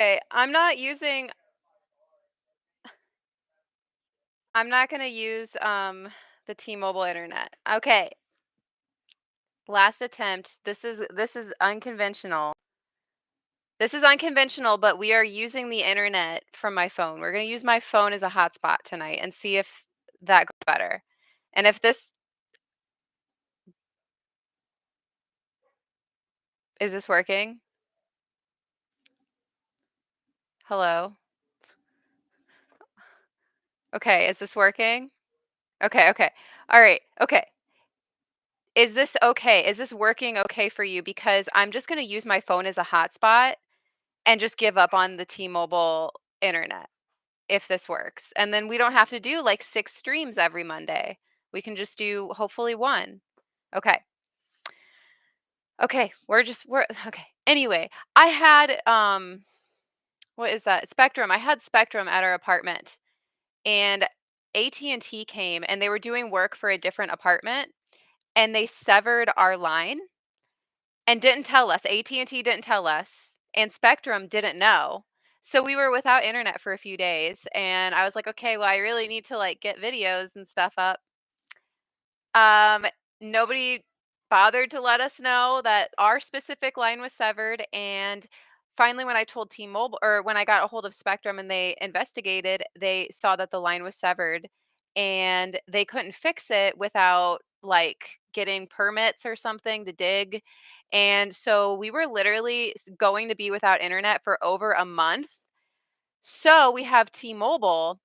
Okay, I'm not gonna use, the T-Mobile internet. Okay, last attempt. This is unconventional. This is unconventional, but we are using the internet from my phone. We're gonna use my phone as a hotspot tonight and see if that goes better. And if this is this working? Hello? Okay, is this working? Okay, okay. All right. Okay. Is this okay? Is this working okay for you? Because I'm just gonna use my phone as a hotspot and just give up on the T-Mobile internet if this works. And then we don't have to do like 6 streams every Monday. We can just do hopefully 1. Okay. Okay, we're okay. Anyway, I had what is that? Spectrum. I had Spectrum at our apartment and AT&T came and they were doing work for a different apartment and they severed our line and didn't tell us. AT&T didn't tell us, and Spectrum didn't know. So we were without internet for a few days, and I was like, "Okay, well, I really need to, like, get videos and stuff up." Um, Nobody bothered to let us know that our specific line was severed, and finally, when I told T-Mobile or when I got a hold of Spectrum and they investigated, they saw that the line was severed, and they couldn't fix it without, like, getting permits or something to dig, and so we were literally going to be without internet for over a month. So we have T-Mobile,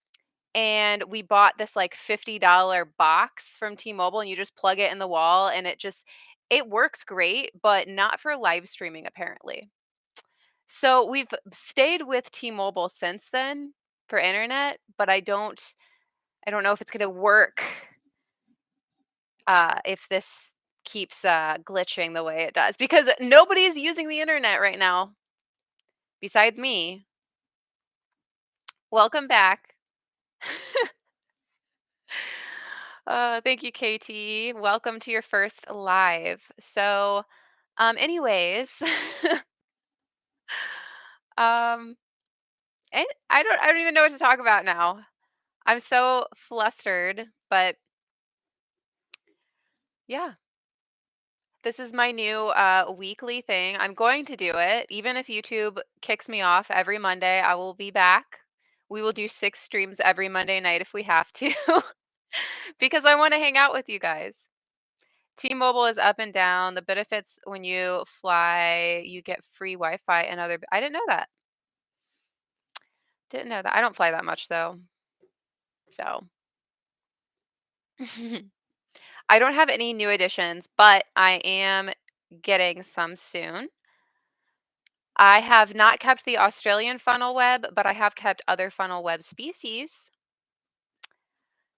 and we bought this like $50 box from T-Mobile and you just plug it in the wall and it works great, but not for live streaming apparently. So we've stayed with T-Mobile since then for internet, but I don't know if it's going to work if this keeps glitching the way it does because nobody's using the internet right now besides me. Welcome back. Thank you, Katie. Welcome to your first live. So, anyways, um, and I don't even know what to talk about now. I'm so flustered, but yeah, this is my new weekly thing. I'm going to do it, even if YouTube kicks me off every Monday. I will be back. We will do 6 streams every Monday night if we have to, because I want to hang out with you guys. T-Mobile is up and down. The benefits when you fly, you get free Wi-Fi and other I didn't know that. Didn't know that. I don't fly that much though. So, I don't have any new additions, but I am getting some soon. I have not kept the Australian funnel web, but I have kept other funnel web species.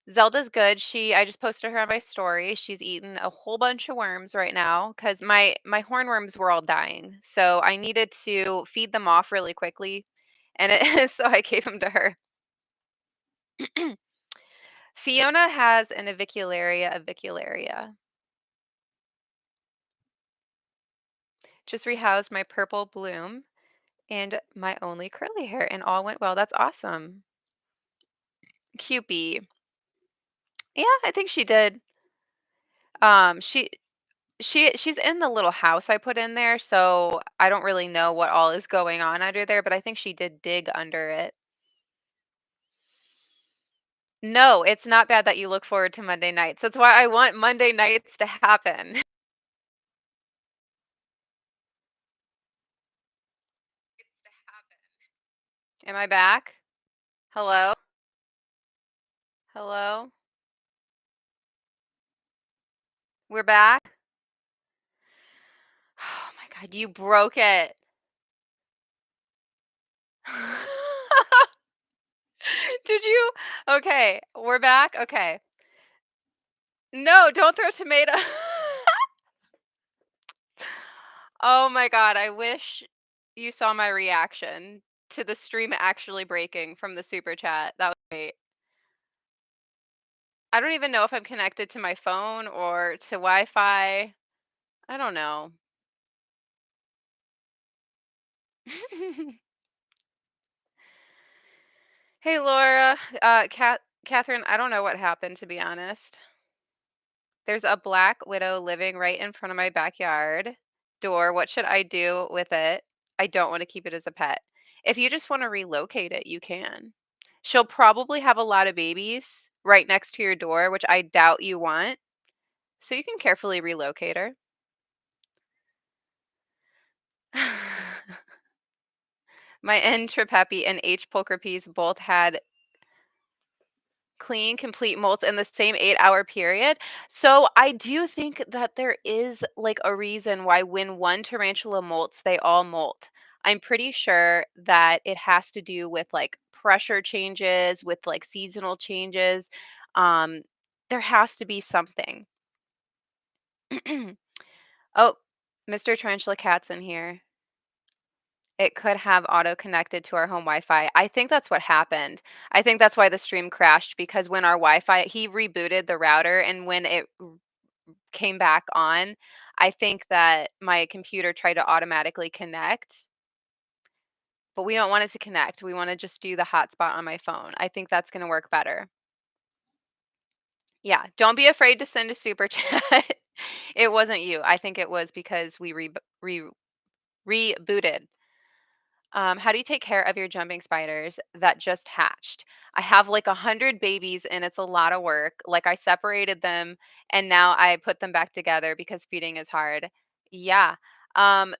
Zelda's good. I just posted her on my story. She's eaten a whole bunch of worms right now because my hornworms were all dying. So I needed to feed them off really quickly. And so I gave them to her. Fiona has an avicularia. Just rehoused my purple bloom and my only curly hair, and all went well. That's awesome. Cupie. Yeah, I think she did. Um, she she's in the little house I put in there, so I don't really know what all is going on under there, but I think she did dig under it. No, it's not bad that you look forward to Monday nights. That's why I want Monday nights to happen. Am I back? Hello? Hello? We're back? Oh my god, you broke it. Did you? Okay, we're back? Okay. No, don't throw tomato. Oh my god, I wish you saw my reaction to the stream actually breaking from the super chat. That was great. I don't even know if I'm connected to my phone or to Wi-Fi. I don't know. Hey, Laura. Catherine, I don't know what happened, to be honest. There's a black widow living right in front of my backyard door. What should I do with it? I don't want to keep it as a pet. If you just want to relocate it, you can. She'll probably have a lot of babies right next to your door, which I doubt you want. So you can carefully relocate her. My N. Tripepi and H. Pulchripes both had clean, complete molts in the same 8-hour period. So I do think that there is like a reason why when one tarantula molts, they all molt. I'm pretty sure that it has to do with like pressure changes, with like seasonal changes. Um, there has to be something. Oh, Mr. Tarantula Cat's in here. It could have auto connected to our home Wi-Fi. I think that's what happened. I think that's why the stream crashed because when our Wi-Fi, he rebooted the router, and when it came back on, I think that my computer tried to automatically connect, but we don't want it to connect. We want to just do the hotspot on my phone. I think that's going to work better. Yeah, don't be afraid to send a super chat. It wasn't you. I think it was because we rebooted. How do you take care of your jumping spiders that just hatched? I have like 100 babies and it's a lot of work. Like I separated them and now I put them back together because feeding is hard. Yeah. Um,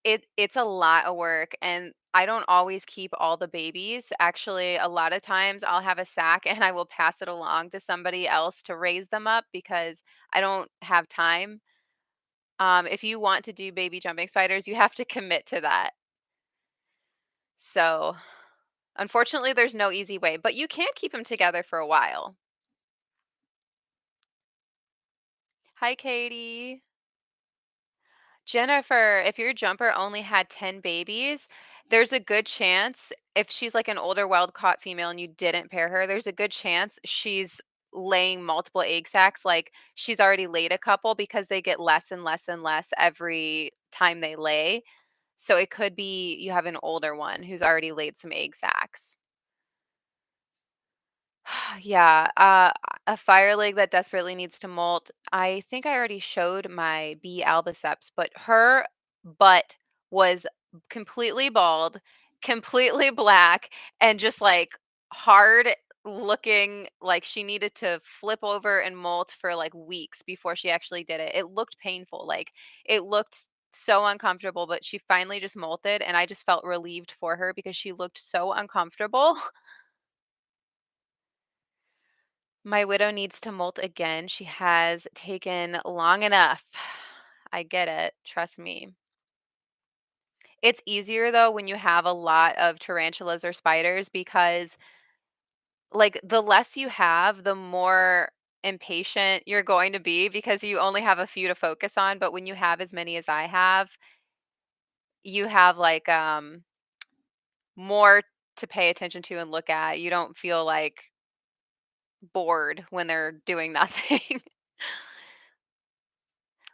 it's a lot of work and I don't always keep all the babies. Actually, a lot of times I'll have a sack and I will pass it along to somebody else to raise them up because I don't have time. If you want to do baby jumping spiders, you have to commit to that. So, unfortunately, there's no easy way, but you can keep them together for a while. Hi, Katie. Jennifer, if your jumper only had 10 babies, there's a good chance if she's like an older wild caught female and you didn't pair her, there's a good chance she's laying multiple egg sacs. Like she's already laid a couple because they get less and less and less every time they lay. So it could be you have an older one who's already laid some egg sacs. Yeah, a fire leg that desperately needs to molt. I think I already showed my B albiceps, but her butt was completely bald, completely black, and just like hard looking like she needed to flip over and molt for like weeks before she actually did it. It looked painful. Like it looked so uncomfortable, but she finally just molted and I just felt relieved for her because she looked so uncomfortable. My widow needs to molt again. She has taken long enough. I get it. Trust me. It's easier though when you have a lot of tarantulas or spiders because, like, the less you have, the more impatient you're going to be because you only have a few to focus on. But when you have as many as I have, you have like more to pay attention to and look at. You don't feel like bored when they're doing nothing.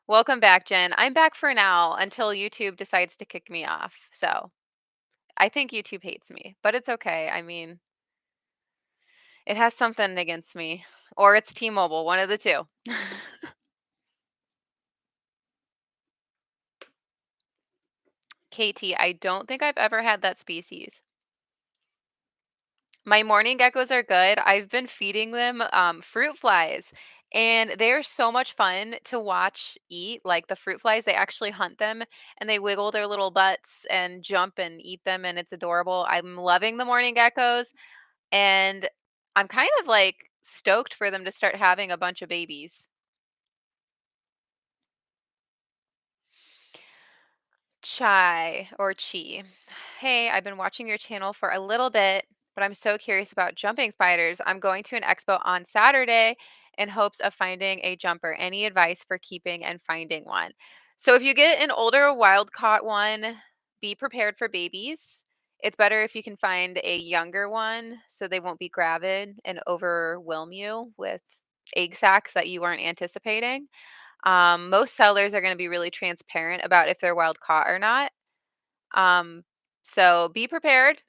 Welcome back, Jen. I'm back for now until YouTube decides to kick me off. So I think YouTube hates me, but it's okay. I mean, it has something against me, or it's T-Mobile, one of the two. KT, I don't think I've ever had that species. My morning geckos are good. I've been feeding them fruit flies, and they're so much fun to watch eat. Like the fruit flies, they actually hunt them and they wiggle their little butts and jump and eat them, and it's adorable. I'm loving the morning geckos, and I'm kind of like stoked for them to start having a bunch of babies. Chai or Chi. Hey, I've been watching your channel for a little bit, but I'm so curious about jumping spiders. I'm going to an expo on Saturday in hopes of finding a jumper. Any advice for keeping and finding one? So, if you get an older wild caught one, be prepared for babies. It's better if you can find a younger one so they won't be gravid and overwhelm you with egg sacs that you weren't anticipating. Most sellers are going to be really transparent about if they're wild caught or not. Um, so be prepared.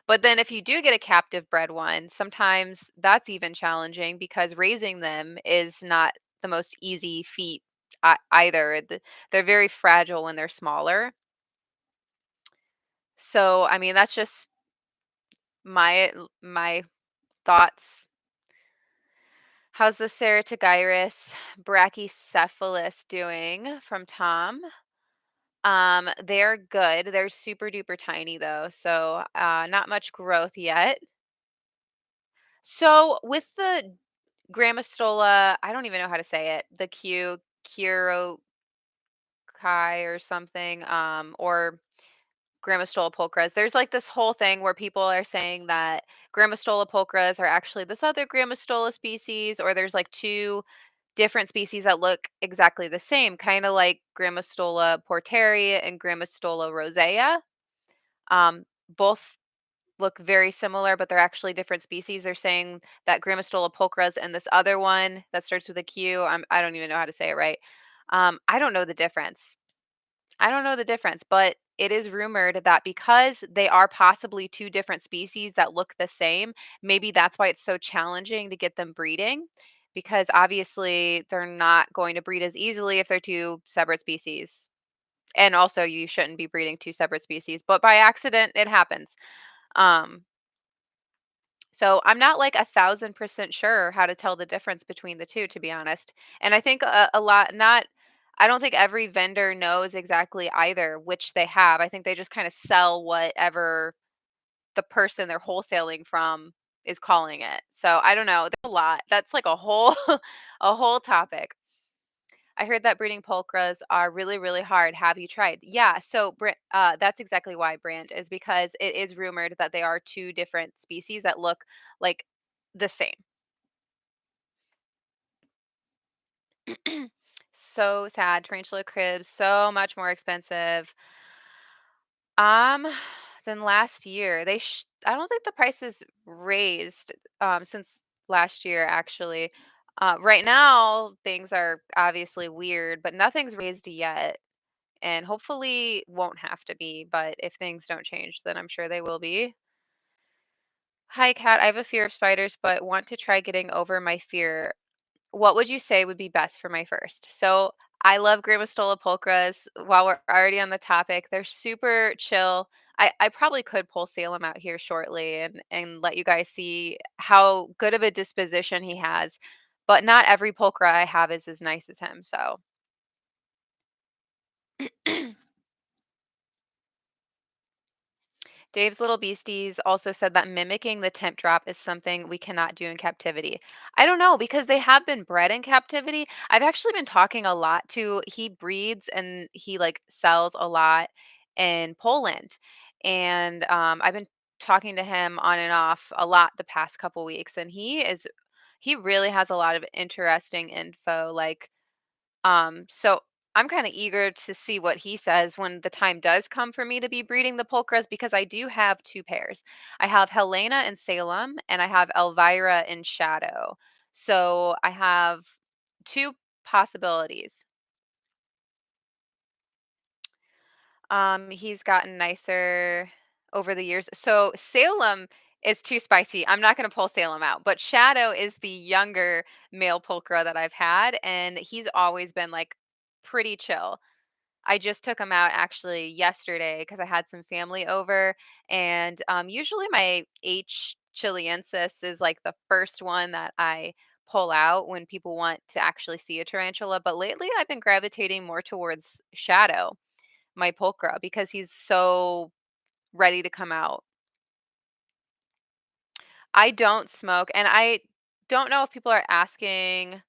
But then if you do get a captive bred one, sometimes that's even challenging because raising them is not the most easy feat either. They're very fragile when they're smaller. So, I mean, that's just my thoughts. How's the Ceratogyrus brachycephalus doing from Tom? They're good. They're super duper tiny though, so not much growth yet. So with the Grammostola, I don't even know how to say it. The Kurokai or something, or Grammostola pulchras. There's like this whole thing where people are saying that Grammostola pulchras are actually this other Grammostola species, or there's like two different species that look exactly the same, kind of like Grammostola porteri and Grammostola rosea. Both look very similar, but they're actually different species. They're saying that Grammostola pulchras and this other one that starts with a Q, I don't even know how to say it right. I don't know the difference. I don't know the difference, but it is rumored that because they are possibly two different species that look the same, maybe that's why it's so challenging to get them breeding because obviously they're not going to breed as easily if they're two separate species. And also you shouldn't be breeding two separate species, but by accident it happens. Um so I'm not like 1,000% sure how to tell the difference between the two, to be honest. And I think a lot not I don't think every vendor knows exactly either which they have. I think they just kind of sell whatever the person they're wholesaling from is calling it. So I don't know. There's a lot. That's like a whole a whole topic. I heard that breeding pulchras are really, really hard. Have you tried? Yeah. So that's exactly why, Brand, is because it is rumored that they are two different species that look like the same. So sad. Tarantula cribs, so much more expensive. Um, than last year. I don't think the prices raised since last year actually. Right now things are obviously weird, but nothing's raised yet. And hopefully won't have to be, but if things don't change, then I'm sure they will be. Hi, Kat. I have a fear of spiders, but want to try getting over my fear. What would you say would be best for my first? So I love Grammostola pulchras. While we're already on the topic, they're super chill. I probably could pull Salem out here shortly and let you guys see how good of a disposition he has. But not every pulchra I have is as nice as him. So Dave's Little Beasties also said that mimicking the temp drop is something we cannot do in captivity. I don't know because they have been bred in captivity. I've actually been talking a lot to he breeds and he like sells a lot in Poland. And I've been talking to him on and off a lot the past couple weeks and he really has a lot of interesting info so I'm kind of eager to see what he says when the time does come for me to be breeding the pulchras because I do have two pairs. I have Helena in Salem and I have Elvira in Shadow. So I have two possibilities. He's gotten nicer over the years. So Salem is too spicy. I'm not going to pull Salem out, but Shadow is the younger male pulchra that I've had, and he's always been like pretty chill. I just took him out actually yesterday because I had some family over, and usually my H. Chileensis is like the first one that I pull out when people want to actually see a tarantula. But lately, I've been gravitating more towards Shadow, my pulchra, because he's so ready to come out. I don't smoke, and I don't know if people are asking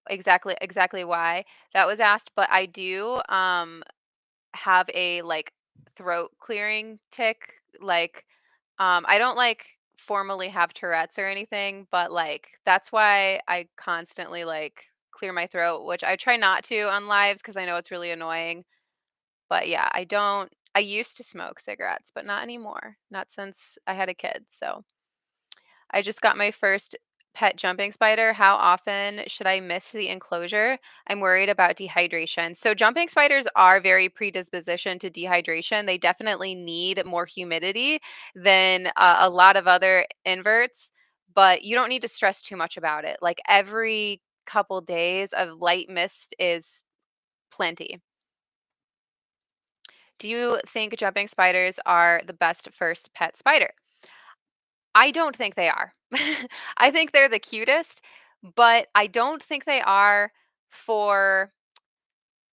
exactly why that was asked, but I do. Have a, like, throat clearing tick, I don't, like, formally have Tourette's or anything, but, like, that's why I constantly, like, clear my throat, which I try not to on lives because I know it's really annoying, but, yeah, I used to smoke cigarettes, but not anymore, not since I had a kid, so I just got my first pet jumping spider. How often should I miss the enclosure? I'm worried about dehydration. So, jumping spiders are very predispositioned to dehydration. They definitely need more humidity than a lot of other inverts, but you don't need to stress too much about it. Like every couple days of light mist is plenty. Do you think jumping spiders are the best first pet spider? I don't think they are. I think they're the cutest, but I don't think they are for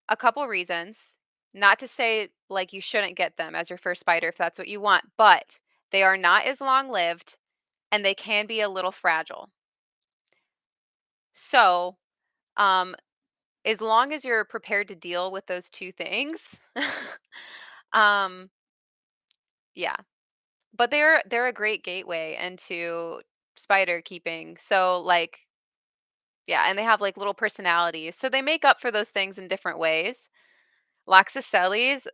a couple reasons. Not to say like you shouldn't get them as your first spider if that's what you want, but they are not as long lived and they can be a little fragile. So, um, as long as you're prepared to deal with those two things, um, yeah. But they're a great gateway into spider keeping. So like yeah, and they have, like, little personalities, so they make up for those things in different ways. Loxosceles,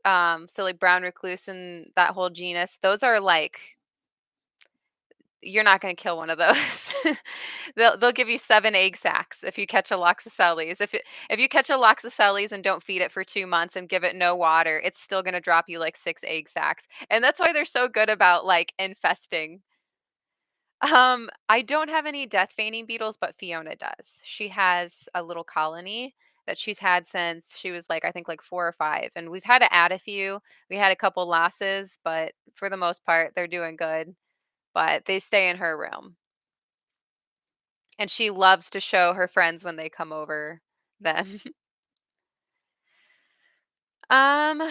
so, like, brown recluse and that whole genus, those are, like you're not gonna kill one of those. They'll give you 7 egg sacs if you catch a Loxosceles. If you catch a Loxosceles and don't feed it for 2 months and give it no water, it's still gonna drop you, like, 6 egg sacs, and that's why they're so good about, like, infesting. I don't have any death feigning beetles, but Fiona does. She has a little colony that she's had since she was like, I think like 4 or 5. And we've had to add a few. We had a couple losses, but for the most part, they're doing good. But they stay in her room. And she loves to show her friends when they come over them. um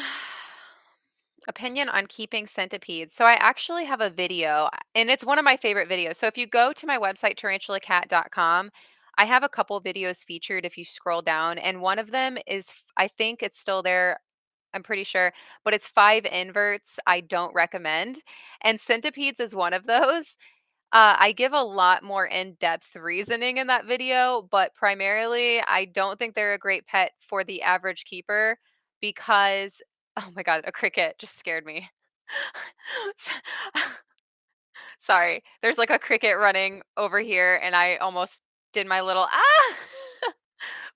Opinion on keeping centipedes. So I actually have a video and it's one of my favorite videos. So if you go to my website tarantulakat.com, I have a couple videos featured if you scroll down and one of them is I think it's still there. I'm pretty sure, but it's 5 inverts I don't recommend. And centipedes is one of those. I give a lot more in-depth reasoning in that video, but primarily I don't think they're a great pet for the average keeper because oh my god, a cricket just scared me. S Sorry, there's like a cricket running over here and I almost did my little ah.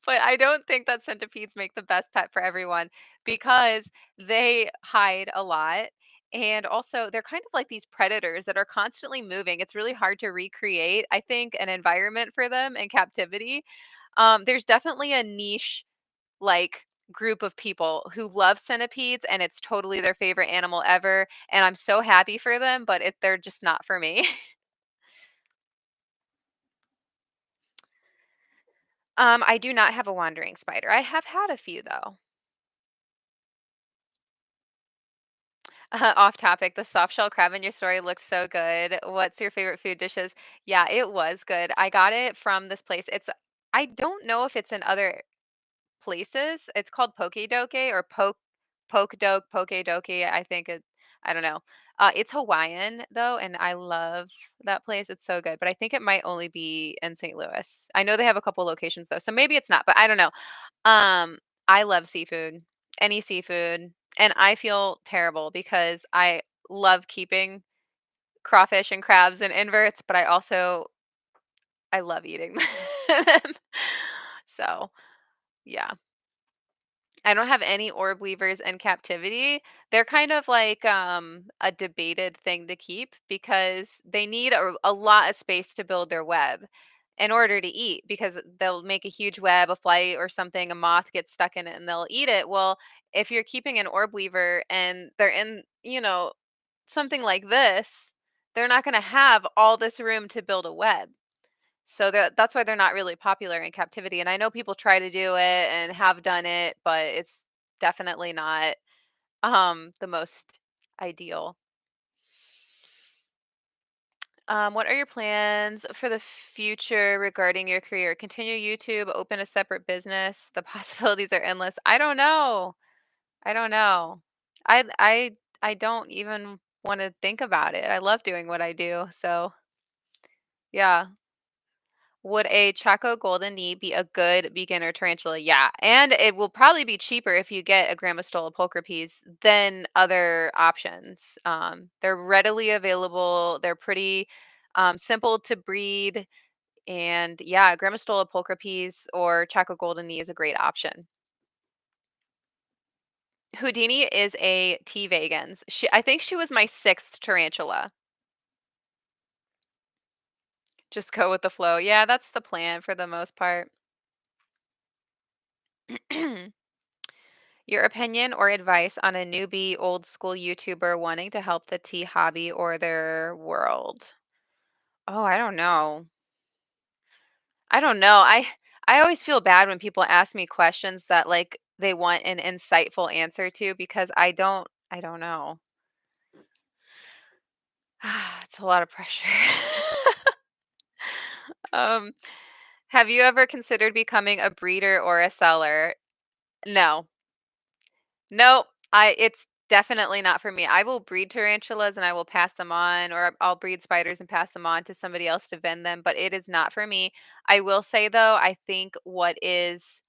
But I don't think that centipedes make the best pet for everyone because they hide a lot. And also, they're kind of like these predators that are constantly moving. It's really hard to recreate, I think, an environment for them in captivity. There's definitely a niche, like, group of people who love centipedes, and it's totally their favorite animal ever. And I'm so happy for them, but they're just not for me. I do not have a wandering spider. I have had a few, though. Off topic, the soft shell crab in your story looks so good. What's your favorite food dishes? Yeah, it was good. I got it from this place. I don't know if it's in other places. It's called Poke Doke or Poke Doke, Poke Doke. I don't know. It's Hawaiian though, and I love that place. It's so good. But I think it might only be in St. Louis. I know they have a couple locations though, so maybe it's not, but I don't know. Um, I love seafood, any seafood, and I feel terrible because I love keeping crawfish and crabs and inverts, but I love eating them. So, yeah. I don't have any orb weavers in captivity. They're kind of like a debated thing to keep because they need a lot of space to build their web in order to eat because they'll make a huge web, a fly or something, a moth gets stuck in it and they'll eat it. Well, if you're keeping an orb weaver and they're in, something like this, they're not going to have all this room to build a web. So that's why they're not really popular in captivity, and I know people try to do it and have done it, but it's definitely not, the most ideal. What are your plans for the future regarding your career? Continue YouTube, open a separate business? The possibilities are endless. I don't know. I don't know. I don't even wanna think about it. I love doing what I do, so, yeah. Would a Chaco Golden Knee be a good beginner tarantula? Yeah, and it will probably be cheaper if you get a Grammostola pulchripes than other options. They're readily available. They're pretty simple to breed. And yeah, Grammastola pulchripes or Chaco goldeni is a great option. Houdini is a T. vegans. I think she was my sixth tarantula. Just go with the flow. Yeah, that's the plan for the most part. Your opinion or advice on a newbie old school YouTuber wanting to help the tea hobby or their world? Oh, I don't know. I don't know. I always feel bad when people ask me questions that like they want an insightful answer to because I don't know. It's a lot of pressure. um, have you ever considered becoming a breeder or a seller? No. Nope. It's definitely not for me. I will breed tarantulas and I will pass them on, or I'll breed spiders and pass them on to somebody else to vend them, but it is not for me. I will say though, I think what is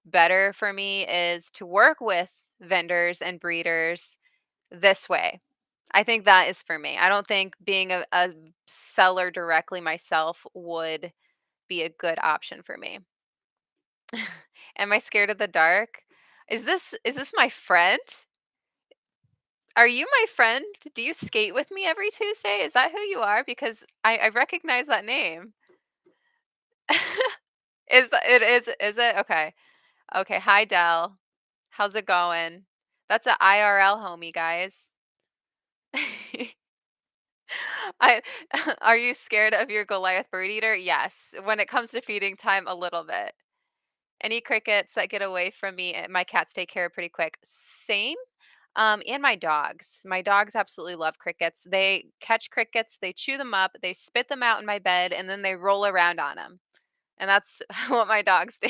better for me is to work with vendors and breeders this way. I think that is for me. I don't think being a seller directly myself would be a good option for me. Am I scared of the dark? Is this my friend? Are you my friend? Do you skate with me every Tuesday? Is that who you are? Because I recognize that name. Is it? Okay. Okay. Hi, Dell. How's it going? That's a IRL homie, guys. I are you scared of your Goliath bird eater? Yes. When it comes to feeding time, a little bit. Any crickets that get away from me, my cats take care of pretty quick. Same. And my dogs. My dogs absolutely love crickets. They catch crickets, they chew them up, they spit them out in my bed, and then they roll around on them. And that's what my dogs do.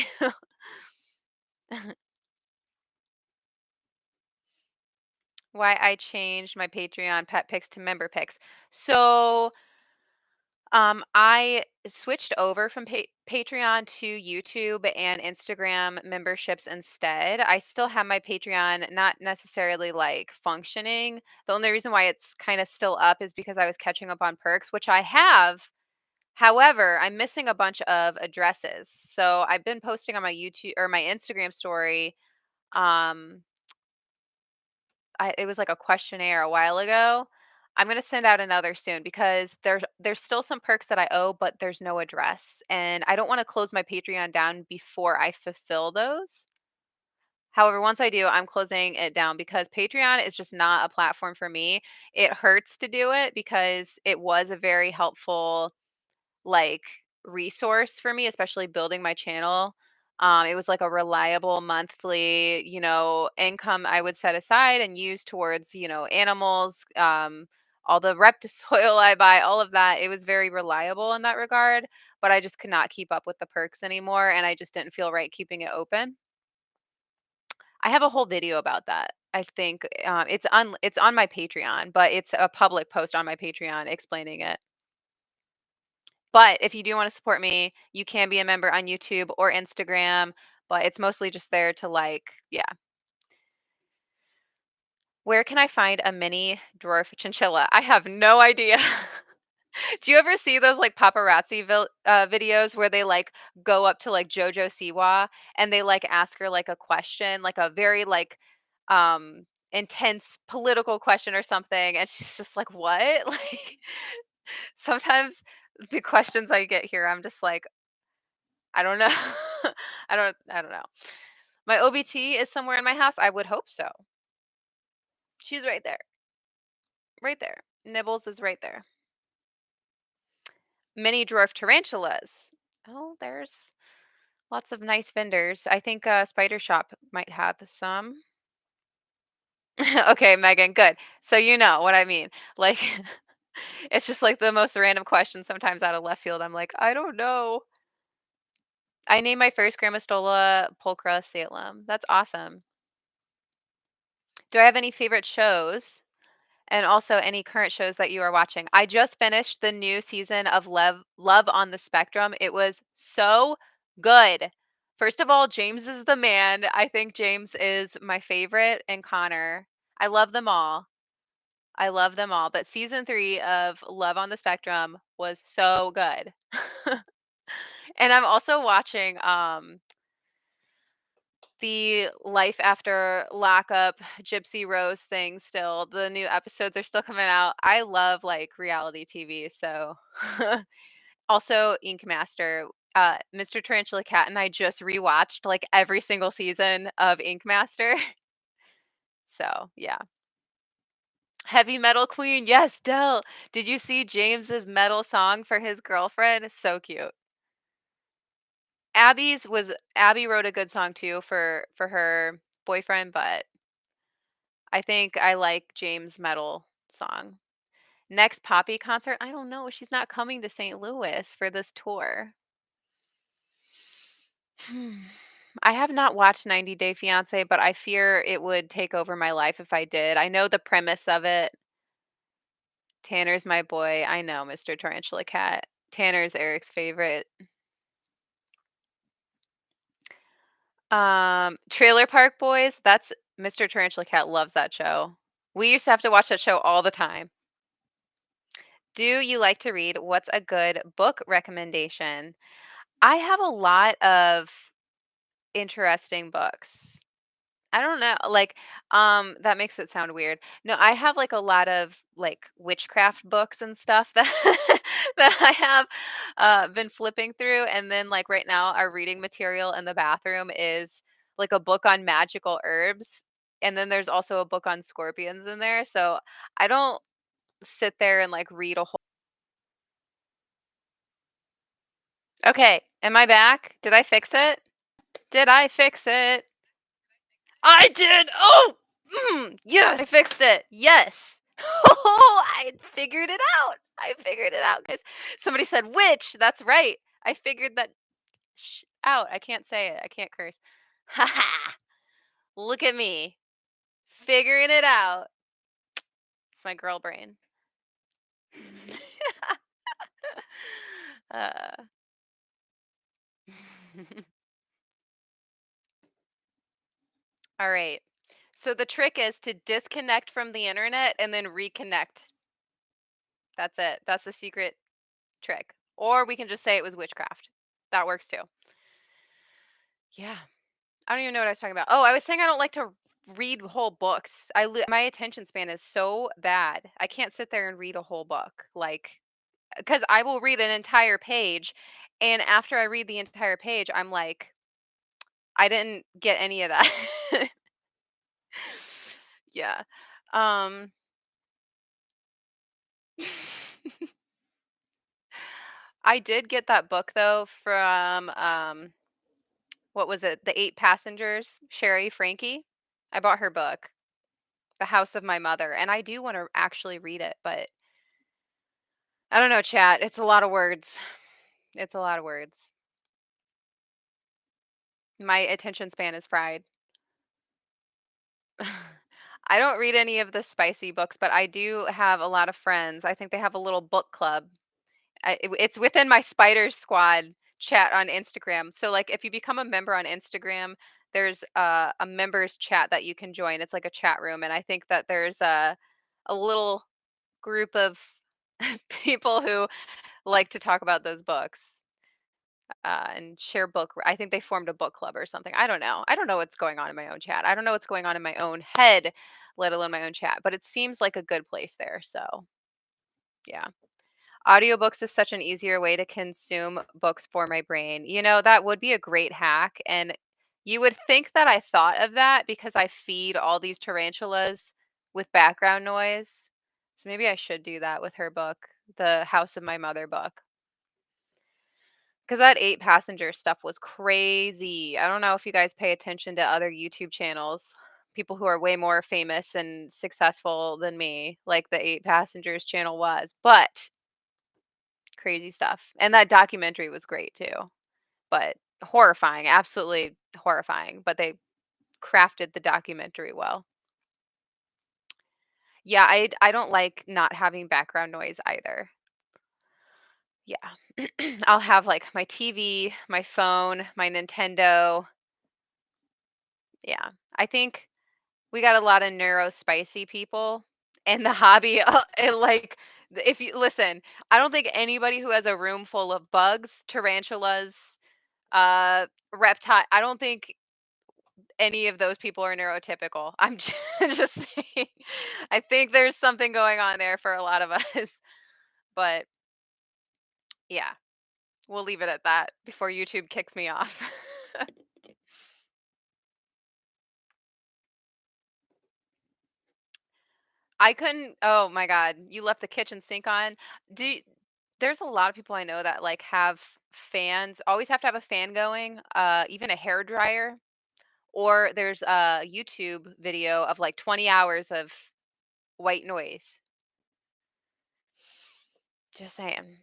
Why I changed my Patreon pet picks to member picks. So I switched over from Patreon to YouTube and Instagram memberships instead. I still have my Patreon, not necessarily like functioning. The only reason why it's kind of still up is because I was catching up on perks, which I have. However, I'm missing a bunch of addresses. So I've been posting on my YouTube or my Instagram story. Um, it was like a questionnaire a while ago. I'm gonna send out another soon because there's still some perks that I owe, but there's no address, and I don't want to close my Patreon down before I fulfill those. However, once I do, I'm closing it down because Patreon is just not a platform for me. It hurts to do it because it was a very helpful like resource for me, especially building my channel. It was like a reliable monthly, income I would set aside and use towards, animals, all the soil I buy, all of that. It was very reliable in that regard, but I just could not keep up with the perks anymore, and I just didn't feel right keeping it open. I have a whole video about that. I think it's on my Patreon, but it's a public post on my Patreon explaining it. But if you do wanna support me, you can be a member on YouTube or Instagram, but it's mostly just there to, like yeah. Where can I find a mini dwarf chinchilla? I have no idea. Do you ever see those, like, paparazzi videos where they, like, go up to, like, JoJo Siwa and they, like, ask her, like, a question, like, a very, like, intense political question or something, and she's just like, "What?" Like, sometimes the questions I get here, I'm just like, I don't know. I don't know. My OBT is somewhere in my house. I would hope so. She's right there. Right there. Nibbles is right there. Mini dwarf tarantulas. Oh, there's lots of nice vendors. I think Spider Shop might have some. Okay, Megan, good. So you know what I mean. Like it's just like the most random question sometimes out of left field. I'm like, I don't know. I named my first Grammastola pulchra Salem. That's awesome. Do I have any favorite shows? And also any current shows that you are watching. I just finished the new season of Love on the Spectrum. It was so good. First of all, James is the man. I think James is my favorite, and Connor. I love them all. I love them all. But season 3 of Love on the Spectrum was so good. And I'm also watching, the Life After Lockup Gypsy Rose thing still. The new episodes are still coming out. I love, like, reality TV, so also Ink Master. Mr. Tarantula Kat and I just rewatched, like, every single season of Ink Master. So, yeah. Heavy metal queen, yes, Dell. Did you see James's metal song for his girlfriend? So cute. Abby wrote a good song too for her boyfriend, but I think I like James' metal song. Next Poppy concert, I don't know. She's not coming to St. Louis for this tour. Hmm. I have not watched 90 Day Fiance, but I fear it would take over my life if I did. I know the premise of it. Tanner's my boy. I know, Mr. Tarantula Cat. Tanner's Eric's favorite. Trailer Park Boys, that's Mr. Tarantula Cat loves that show. We used to have to watch that show all the time. Do you like to read? What's a good book recommendation? I have a lot of interesting books. I don't know, like, that makes it sound weird. No, I have, like, a lot of, like, witchcraft books and stuff that that I have, been flipping through, and then, like, right now, our reading material in the bathroom is, like, a book on magical herbs, and then there's also a book on scorpions in there, so I don't sit there and, like, read a whole. Okay, am I back? Did I fix it? Did I fix it? I did! Oh! Yes, I fixed it. Yes. Oh, I figured it out. I figured it out because somebody said witch. That's right. I figured that out. I can't say it. I can't curse. Ha ha. Look at me. Figuring it out. It's my girl brain. uh. All right. So the trick is to disconnect from the internet and then reconnect. That's it. That's the secret trick. Or we can just say it was witchcraft. That works too. Yeah. I don't even know what I was talking about. Oh, I was saying I don't like to read whole books. My attention span is so bad. I can't sit there and read a whole book. Like, because I will read an entire page, and after I read the entire page, I'm like, I didn't get any of that. Yeah. Um I did get that book though from what was it? The Eight Passengers, Sherry Frankie. I bought her book, The House of My Mother, and I do want to actually read it, but I don't know, chat. It's a lot of words. It's a lot of words. My attention span is fried. I don't read any of the spicy books, but I do have a lot of friends. I think they have a little book club. It's within my Spider Squad chat on Instagram. So, like, if you become a member on Instagram, there's a members chat that you can join. It's like a chat room, and I think that there's a little group of people who like to talk about those books. And share I think they formed a book club or something. I don't know. I don't know what's going on in my own chat. I don't know what's going on in my own head, let alone my own chat. But it seems like a good place there. So yeah. Audiobooks is such an easier way to consume books for my brain. That would be a great hack. And you would think that I thought of that because I feed all these tarantulas with background noise. So maybe I should do that with her book, the House of My Mother book. Because that 8 passenger stuff was crazy. I don't know if you guys pay attention to other YouTube channels, people who are way more famous and successful than me, like the 8 Passengers channel was, but crazy stuff. And that documentary was great too, but horrifying, absolutely horrifying, but they crafted the documentary well. Yeah, I don't like not having background noise either. Yeah. I'll have, like, my TV, my phone, my Nintendo. Yeah. I think we got a lot of neuro spicy people in the hobby, and, like, If you listen, I don't think anybody who has a room full of bugs, tarantulas, reptile, I don't think any of those people are neurotypical. I'm just saying. I think there's something going on there for a lot of us. But yeah, we'll leave it at that before YouTube kicks me off. I couldn't oh my god, you left the kitchen sink on? Do y There's a lot of people I know that, like, have fans always have to have a fan going, even a hair dryer, or there's a YouTube video of, like, 20 hours of white noise. Just saying.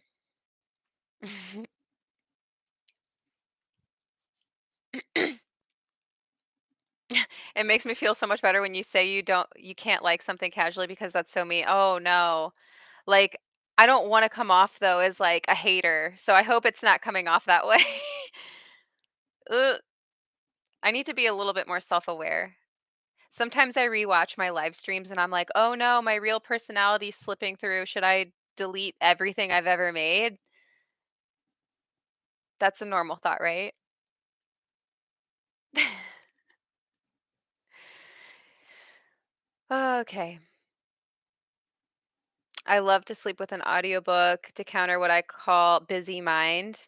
It makes me feel so much better when you say you can't like something casually because that's so me. Oh, no. Like, I don't wanna come off, though, as, like, a hater, so I hope it's not coming off that way. Ugh. I need to be a little bit more self-aware. Sometimes I rewatch my live streams and I'm like, "Oh, no, my real personality's slipping through. Should I delete everything I've ever made?" That's a normal thought, right? Okay. I love to sleep with an audiobook to counter what I call busy mind.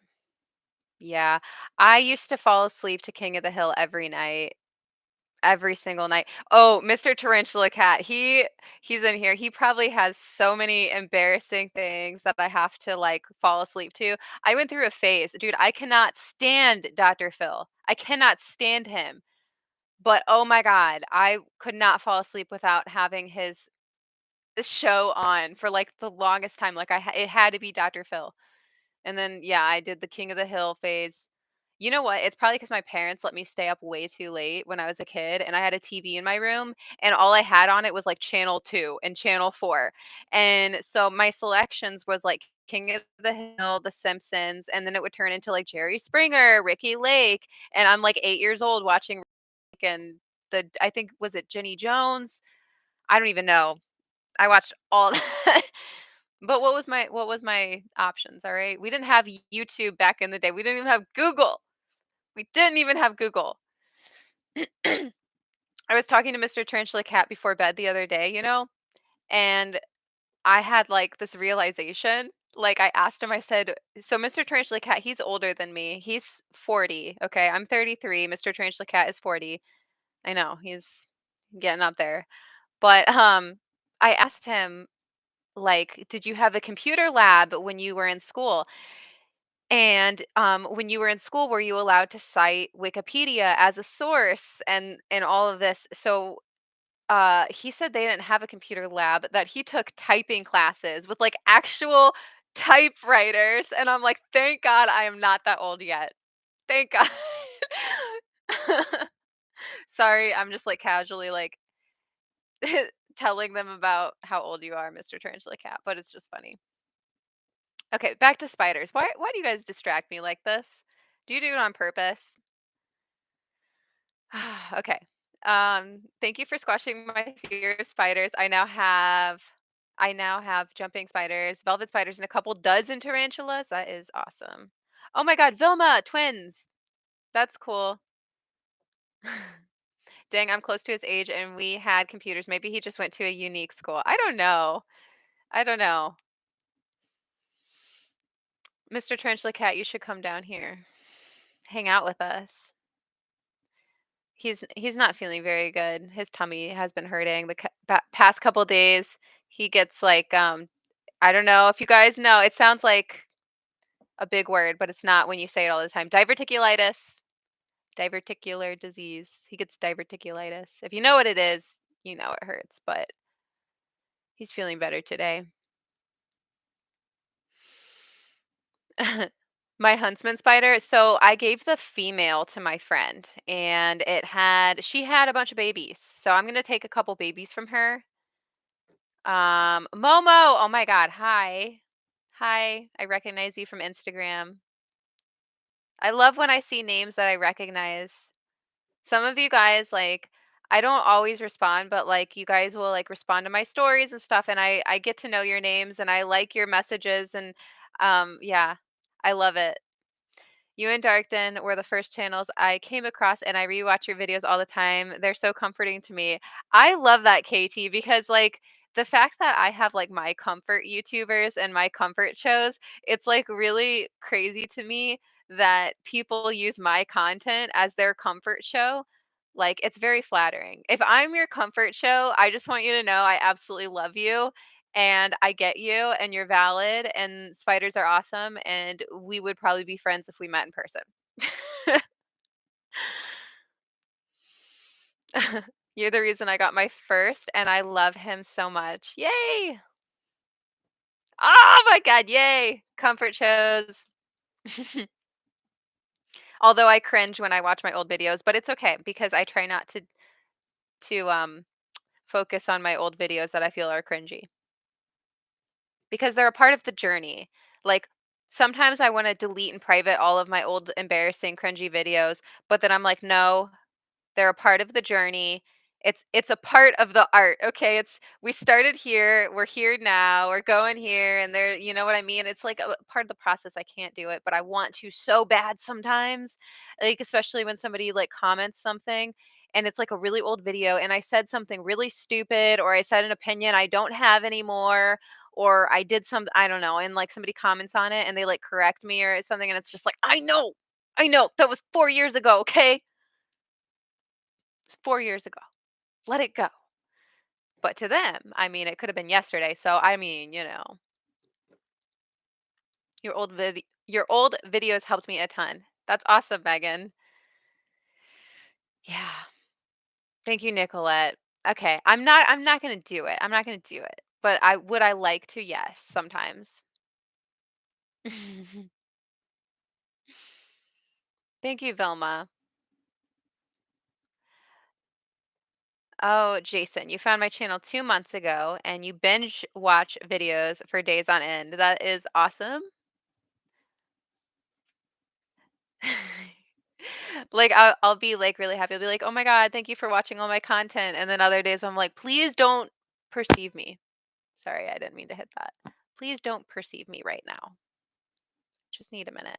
Yeah. I used to fall asleep to King of the Hill every night, every single night. Oh, Mr. Tarantula Kat, he's in here. He probably has so many embarrassing things that I have to, like, fall asleep to. I went through a phase. Dude, I cannot stand Dr. Phil. I cannot stand him. But, oh my god, I could not fall asleep without having his show on for, like, the longest time. Like, it had to be Dr. Phil. And then, yeah, I did the King of the Hill phase. You know what? It's probably because my parents let me stay up way too late when I was a kid, and I had a TV in my room, and all I had on it was, like, channel 2 and channel 4. And so my selections was, like, King of the Hill, The Simpsons, and then it would turn into, like, Jerry Springer, Ricky Lake, and I'm, like, 8 years old watching Rick and I think was it Jenny Jones? I don't even know. I watched all that. But what was my options, all right? We didn't have YouTube back in the day. We didn't even have Google. We didn't even have Google. I was talking to Mr. Tarantula Cat before bed the other day, and I had, like, this realization. Like, I asked him, I said, so Mr. Tarantula Cat, he's older than me. He's 40, okay? I'm 33. Mr. Tarantula Cat is 40. I know, he's getting up there. But I asked him, like, did you have a computer lab when you were in school? And when you were in school, were you allowed to cite Wikipedia as a source and all of this? So he said they didn't have a computer lab, that he took typing classes with like actual typewriters. And I'm like, thank God I am not that old yet. Thank God. Sorry, I'm just like casually like telling them about how old you are, Mr. Tarantula Cat, but it's just funny. Okay, back to spiders. Why do you guys distract me like this? Do you do it on purpose? Okay. Thank you for squashing my fear of spiders. I now have jumping spiders, velvet spiders, and a couple dozen tarantulas. That is awesome. Oh my god, Vilma, twins. That's cool. Dang, I'm close to his age and we had computers. Maybe he just went to a unique school. I don't know. I don't know. Mr. Tarantula Cat, you should come down here. Hang out with us. He's not feeling very good. His tummy has been hurting past couple days. He gets like I don't know if you guys know. It sounds like a big word, but it's not when you say it all the time. Diverticulitis, diverticular disease. He gets diverticulitis. If you know what it is, you know it hurts, but he's feeling better today. My huntsman spider. So I gave the female to my friend, and she had a bunch of babies. So I'm gonna take a couple babies from her. Momo, oh my god, hi. Hi, I recognize you from Instagram. I love when I see names that I recognize. Some of you guys, like, I don't always respond, but, like, you guys will, like, respond to my stories and stuff, and I get to know your names, and I like your messages, and, yeah, I love it. You and Darkton were the first channels I came across, and I rewatch your videos all the time. They're so comforting to me. I love that, KT, because, like, the fact that I have, like, my comfort YouTubers and my comfort shows, it's, like, really crazy to me that people use my content as their comfort show. Like, it's very flattering. If I'm your comfort show, I just want you to know I absolutely love you, and I get you, and you're valid, and spiders are awesome, and we would probably be friends if we met in person. You're the reason I got my first, and I love him so much. Yay! Oh my god, yay! Comfort shows. Although I cringe when I watch my old videos, but it's okay because I try not to focus on my old videos that I feel are cringy. Because they're a part of the journey. Like, sometimes I wanna delete in private all of my old embarrassing, cringy videos, but then I'm like, "No, they're a part of the journey. It's a part of the art, okay? It's we started here, we're here now, we're going here, and there you know what I mean? It's like a part of the process. I can't do it, but I want to so bad sometimes. Like, especially when somebody, like, comments something and it's like a really old video and I said something really stupid or I said an opinion I don't have anymore or I did some I don't know, and, like, somebody comments on it and they, like, correct me or something, and it's just like, I know, that was 4 years ago, okay? It's 4 years ago. Let it go. But to them, I mean, it could have been yesterday, so, I mean, your old videos helped me a ton. That's awesome, Megan. Yeah. Thank you, Nicolette. Okay, I'm not gonna do it. I'm not gonna do it. But I like to? Yes, sometimes. Thank you, Vilma. Oh, Jason, you found my channel 2 months ago and you binge watch videos for days on end. That is awesome. Like, I'll be, like, really happy. I'll be like, "Oh my god, thank you for watching all my content," and then other days I'm like, "Please don't perceive me." Sorry, I didn't mean to hit that. Please don't perceive me right now. Just need a minute.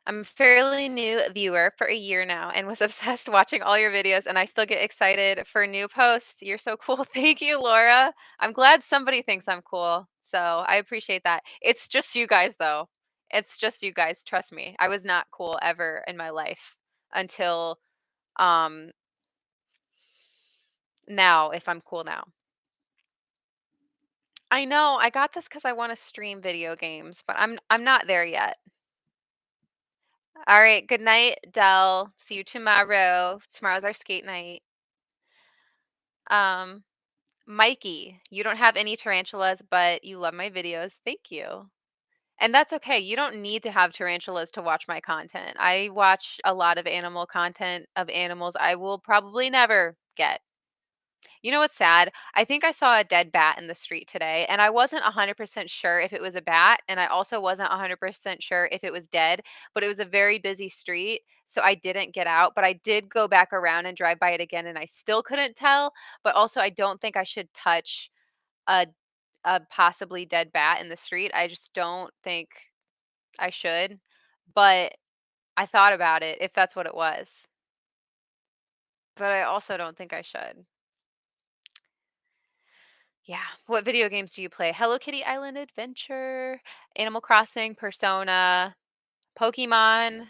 I'm a fairly new viewer for a year now and was obsessed watching all your videos, and I still get excited for new posts. You're so cool. Thank you, Laura. I'm glad somebody thinks I'm cool. So I appreciate that. It's just you guys, though. It's just you guys. Trust me. I was not cool ever in my life until um now, if I'm cool now. I know. I got this because I want to stream video games, but I'm not there yet. All right. Good night, Dell. See you tomorrow. Tomorrow's our skate night. Um, Mikey, you don't have any tarantulas, but you love my videos. Thank you. And that's okay. You don't need to have tarantulas to watch my content. I watch a lot of animal content of animals I will probably never get. You know what's sad? I think I saw a dead bat in the street today, and I wasn't 100% sure if it was a bat, and I also wasn't 100% sure if it was dead, but it was a very busy street, so I didn't get out, but I did go back around and drive by it again, and I still couldn't tell, but also I don't think I should touch a a possibly dead bat in the street. I just don't think I should, but I thought about it if that's what it was, but I also don't think I should. Yeah. What video games do you play? Hello Kitty Island Adventure, Animal Crossing, Persona, Pokemon,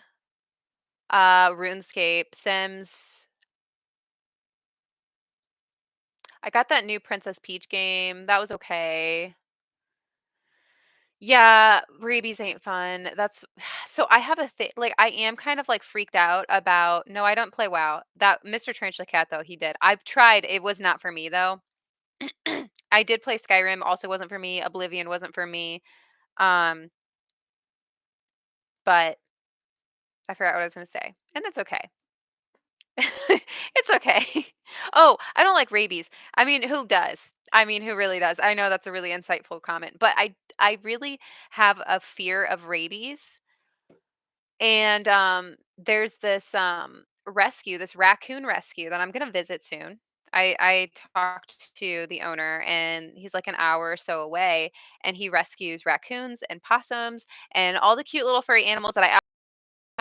RuneScape, Sims. I got that new Princess Peach game. That was okay. Yeah, rabies ain't fun. That's so I have a thing like I am kind of like freaked out about no, I don't play WoW. That Mr. Tarantula Cat though, he did. I've tried. It was not for me though. I did play Skyrim, also wasn't for me. Oblivion wasn't for me. Um, but I forgot what I was gonna say, and that's okay. It's okay. Oh, I don't like rabies. I mean, who does? I mean, who really does? I know that's a really insightful comment, but I really have a fear of rabies. And there's this rescue, this raccoon rescue that I'm gonna visit soon. I talked to the owner, and he's like an hour or so away, and he rescues raccoons and possums and all the cute little furry animals that I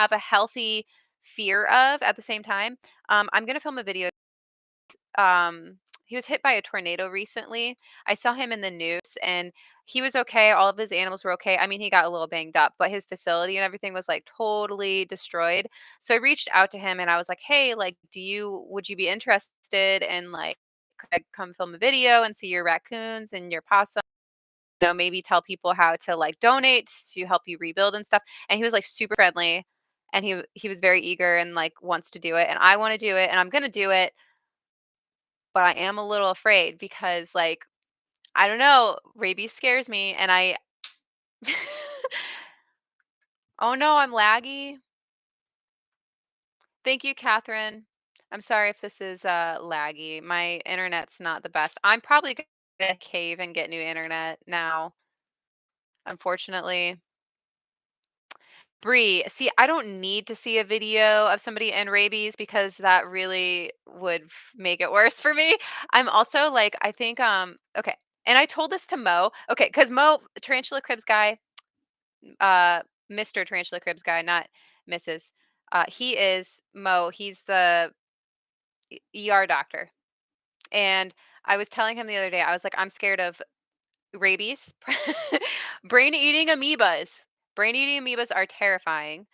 have a healthy fear of at the same time. I'm gonna film a video. He was hit by a tornado recently. I saw him in the news, and he was okay. All of his animals were okay. I mean, he got a little banged up, but his facility and everything was like totally destroyed. So I reached out to him and I was like, "Hey, like, would you be interested in like could I come film a video and see your raccoons and your possum? Maybe tell people how to like donate to help you rebuild and stuff." And he was like super friendly, and he was very eager and like wants to do it, and I want to do it, and I'm gonna do it, but I am a little afraid because, like, I don't know, rabies scares me, and I Oh, no, I'm laggy. Thank you, Catherine. I'm sorry if this is, laggy. My internet's not the best. I'm probably gonna cave and get new internet now, unfortunately. Bree, see, I don't need to see a video of somebody in rabies because that really would make it worse for me. I'm also like, I think, okay. And I told this to Mo. Okay, because Mo, Tarantula Cribs guy, uh, Mr. Tarantula Cribs guy, not Mrs. He is Mo. He's the ER doctor. And I was telling him the other day, I was like, I'm scared of rabies, brain eating amoebas. Brain eating amoebas are terrifying.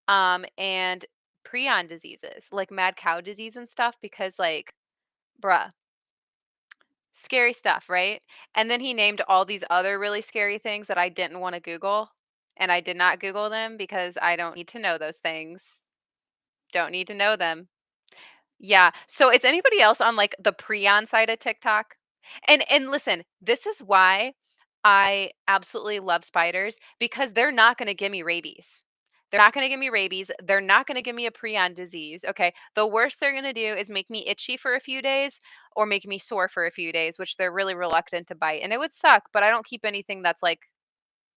And prion diseases, like mad cow disease and stuff, because like, bruh, scary stuff, right? And then he named all these other really scary things that I didn't want to Google. And I did not Google them because I don't need to know those things. Don't need to know them. Yeah. So is anybody else on like the prion side of TikTok? And listen, this is why I absolutely love spiders because they're not going to give me rabies. They're not going to give me rabies. They're not going to give me a prion disease. Okay. The worst they're going to do is make me itchy for a few days or make me sore for a few days, which they're really reluctant to bite. And it would suck, but I don't keep anything that's like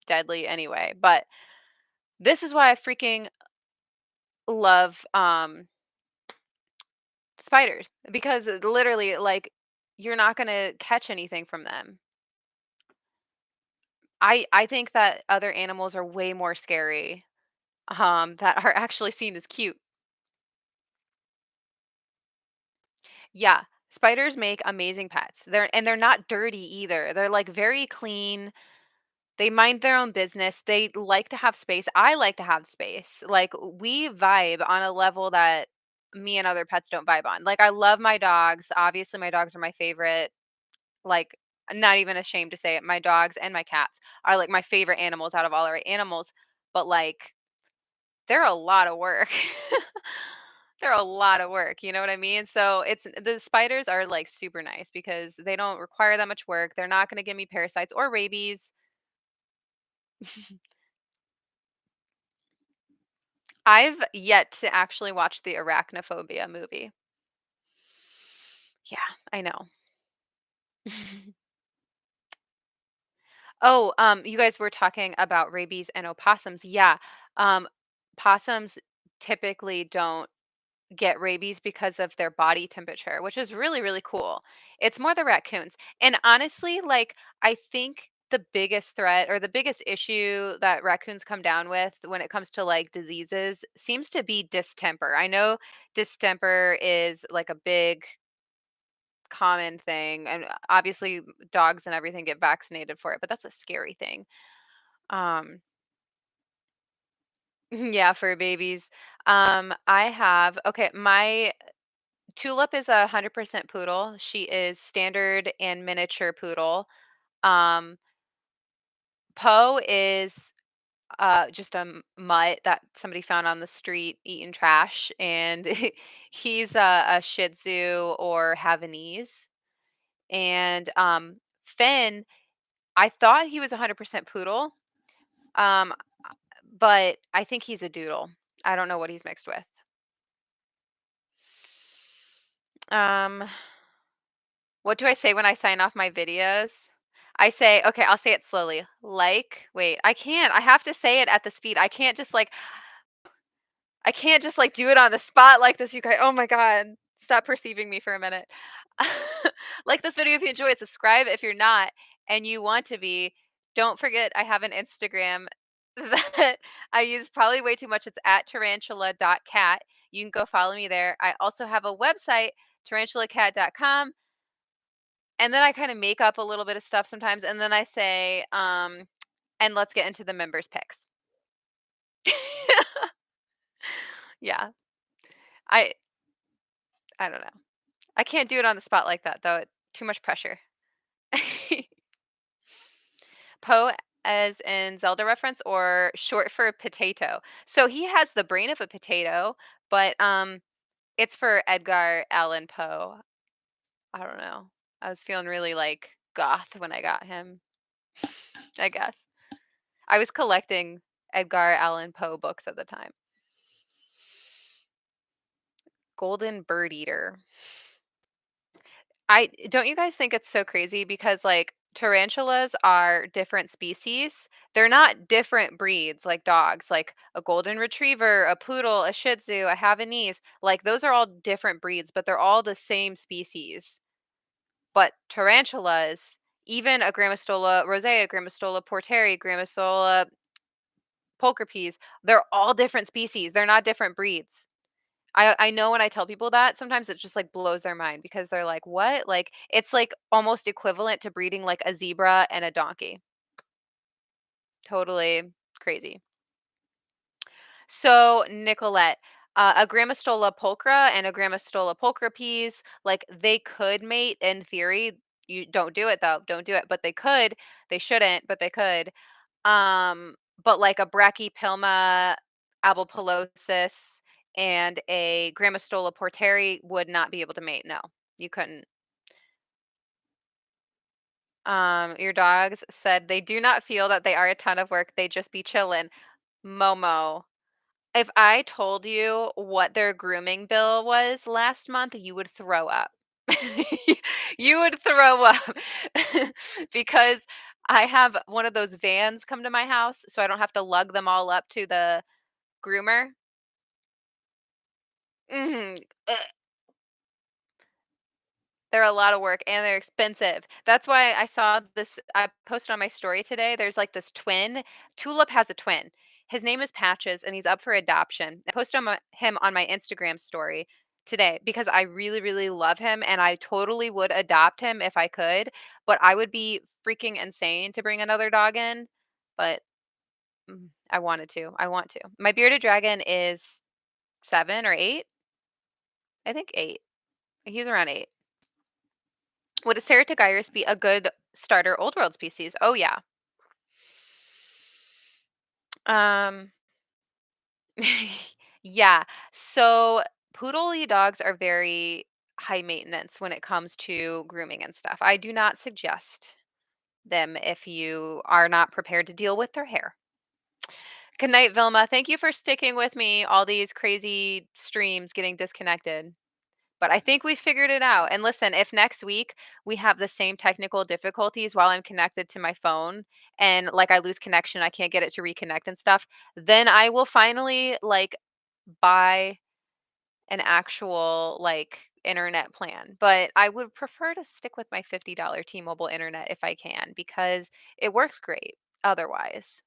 deadly anyway. But this is why I freaking love spiders because literally like you're not going to catch anything from them. I think that other animals are way more scary that are actually seen as cute. Yeah, spiders make amazing pets. They're not dirty either. They're like very clean. They mind their own business. They like to have space. I like to have space. Like we vibe on a level that me and other pets don't vibe on. Like I love my dogs. Obviously my dogs are my favorite. Like I'm not even ashamed to say it. My dogs and my cats are like my favorite animals out of all our animals, but like they're a lot of work. They're a lot of work, you know what I mean? So it's the spiders are like super nice because they don't require that much work. They're not going to give me parasites or rabies. I've yet to actually watch the arachnophobia movie. Yeah, I know. Oh, you guys were talking about rabies and opossums. Yeah. Um, possums typically don't get rabies because of their body temperature, which is really, really cool. It's more the raccoons. And honestly, like, I think the biggest threat or the biggest issue that raccoons come down with when it comes to like diseases seems to be distemper. I know distemper is like a big common thing, and obviously dogs and everything get vaccinated for it, but that's a scary thing. Um, yeah, for babies. I have okay, my Tulip is 100% poodle. She is standard and miniature poodle. Um, Poe is just a mutt that somebody found on the street eating trash, and he's a Shih Tzu or Havanese. And Finn, I thought he was 100% poodle, um, but I think he's a doodle. I don't know what he's mixed with. Um, What do I say when I sign off my videos? I say, okay, I'll say it slowly. Like, wait, I can't. I have to say it at the speed. I can't just like, I can't just, like, do it on the spot like this, you guys. Oh my god. Stop perceiving me for a minute. Like this video if you enjoy it, subscribe if you're not and you want to be. Don't forget I have an Instagram that I use probably way too much. It's at tarantula.cat. You can go follow me there. I also have a website, tarantulakat.com, and then I kinda make up a little bit of stuff sometimes, and then I say, "And let's get into the members picks." Yeah. I I don't know. I can't do it on the spot like that, though. Too much pressure. Poe as in Zelda reference or short for potato? So he has the brain of a potato, but, it's for Edgar Allan Poe. I don't know. I was feeling really, like, goth when I got him, I guess. I was collecting Edgar Allan Poe books at the time. Golden bird eater. I don't you guys think it's so crazy because, like, tarantulas are different species. They're not different breeds like dogs, like a golden retriever, a poodle, a shih tzu, a Havanese. Like, those are all different breeds, but they're all the same species. But tarantulas, even a Grammostola rosea, Grammostola porteri, Grammostola pulchripes, they're all different species. They're not different breeds. I know when I tell people that, sometimes it just, like, blows their mind because they're like, "What?" Like, it's, like, almost equivalent to breeding, like, a zebra and a donkey. Totally crazy. So, Nicolette, a Grammostola pulchra and a Grammostola pulchripes, like, they could mate in theory. You don't do it, though. Don't do it, but they could. They shouldn't, but they could. But like a Brachypilma abelpolosis and a Grammostola porteri would not be able to mate. No, you couldn't. Your dogs said they do not feel that they are a ton of work. They just be chillin'. Momo. If I told you what their grooming bill was last month, you would throw up. You would throw up because I have one of those vans come to my house, so I don't have to lug them all up to the groomer. Mhm. They're a lot of work and they're expensive. That's why I saw this I posted on my story today, there's, like, this twin. Tulip has a twin. His name is Patches, and he's up for adoption. I posted him on my Instagram story today because I really, really love him, and I totally would adopt him if I could, but I would be freaking insane to bring another dog in, but, I wanted to. I want to. My bearded dragon is 7 or 8? I think 8. He's around 8. Would a Ceratogyrus be a good starter old world species? Oh, yeah. Um, yeah. So poodle dogs are very high maintenance when it comes to grooming and stuff. I do not suggest them if you are not prepared to deal with their hair. Good night, Vilma. Thank you for sticking with me all these crazy streams getting disconnected. But I think we figured it out. And listen, if next week we have the same technical difficulties while I'm connected to my phone and like I lose connection, I can't get it to reconnect and stuff, then I will finally like buy an actual like internet plan. But I would prefer to stick with my $50 T-Mobile internet if I can because it works great otherwise.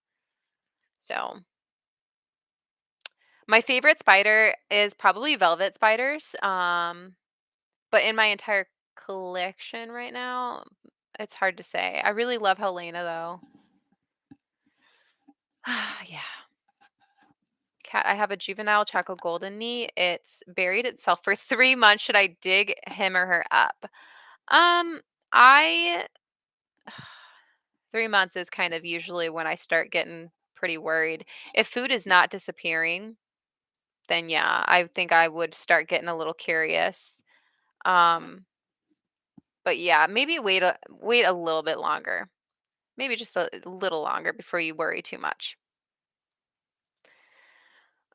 So, my favorite spider is probably velvet spiders. But in my entire collection right now, it's hard to say. I really love Helena though. Yeah. Cat, I have a juvenile Chaco Golden Knee. It's buried itself for 3 months. Should I dig him or her up? Um, I 3 months is kind of usually when I start getting pretty worried. If food is not disappearing, then yeah, I think I would start getting a little curious. Um, but yeah, maybe wait a little bit longer. Maybe just a little longer before you worry too much.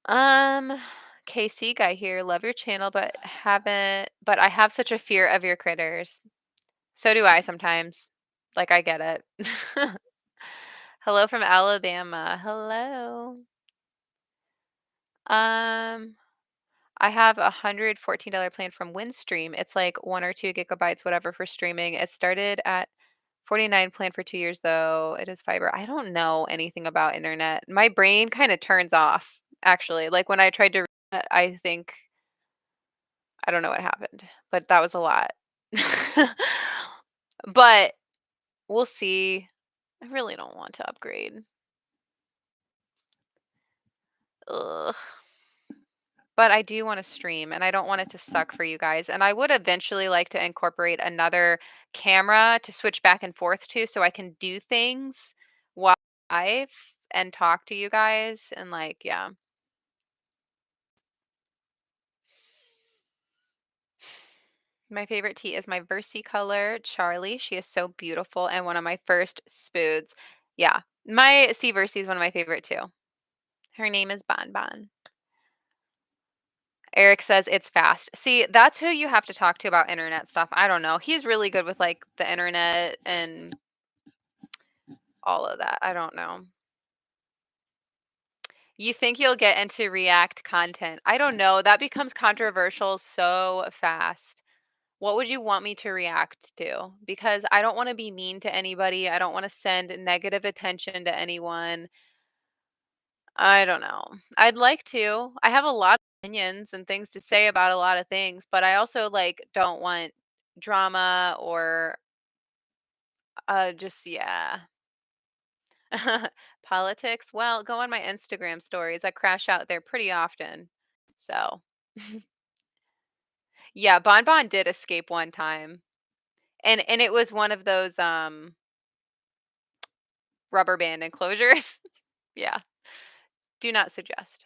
Um, KC guy here, love your channel, but I have such a fear of your critters. So do I sometimes. Like I get it. Hello from Alabama. Hello. Um, I have a $114 plan from Windstream. It's like 1 or 2 gigabytes, whatever, for streaming. It started at 49 plan for 2 years, though. It is fiber. I don't know anything about internet. My brain kinda turns off, actually. Like, when I tried to read it, I think I don't know what happened, but that was a lot. But we'll see. I really don't want to upgrade. Ugh. But I do wanna stream, and I don't want it to suck for you guys, and I would eventually like to incorporate another camera to switch back and forth to, so I can do things while live and talk to you guys, and, like, yeah. My favorite tea is my Color Charlie. She is so beautiful and one of my first spoods. Yeah, my C Versi is one of my favorite too. Her name is Bon Bon. Eric says it's fast. See, that's who you have to talk to about internet stuff. I don't know. He's really good with like the internet and all of that. I don't know. You think you'll get into React content? I don't know. That becomes controversial so fast. What would you want me to react to? Because I don't want to be mean to anybody. I don't want to send negative attention to anyone. I don't know. I'd like to. I have a lot of opinions and things to say about a lot of things, but I also like don't want drama or just yeah. Politics. Well, go on my Instagram stories. I crash out there pretty often. So, yeah, Bon Bon did escape one time. And it was one of those rubber band enclosures. Yeah. Do not suggest.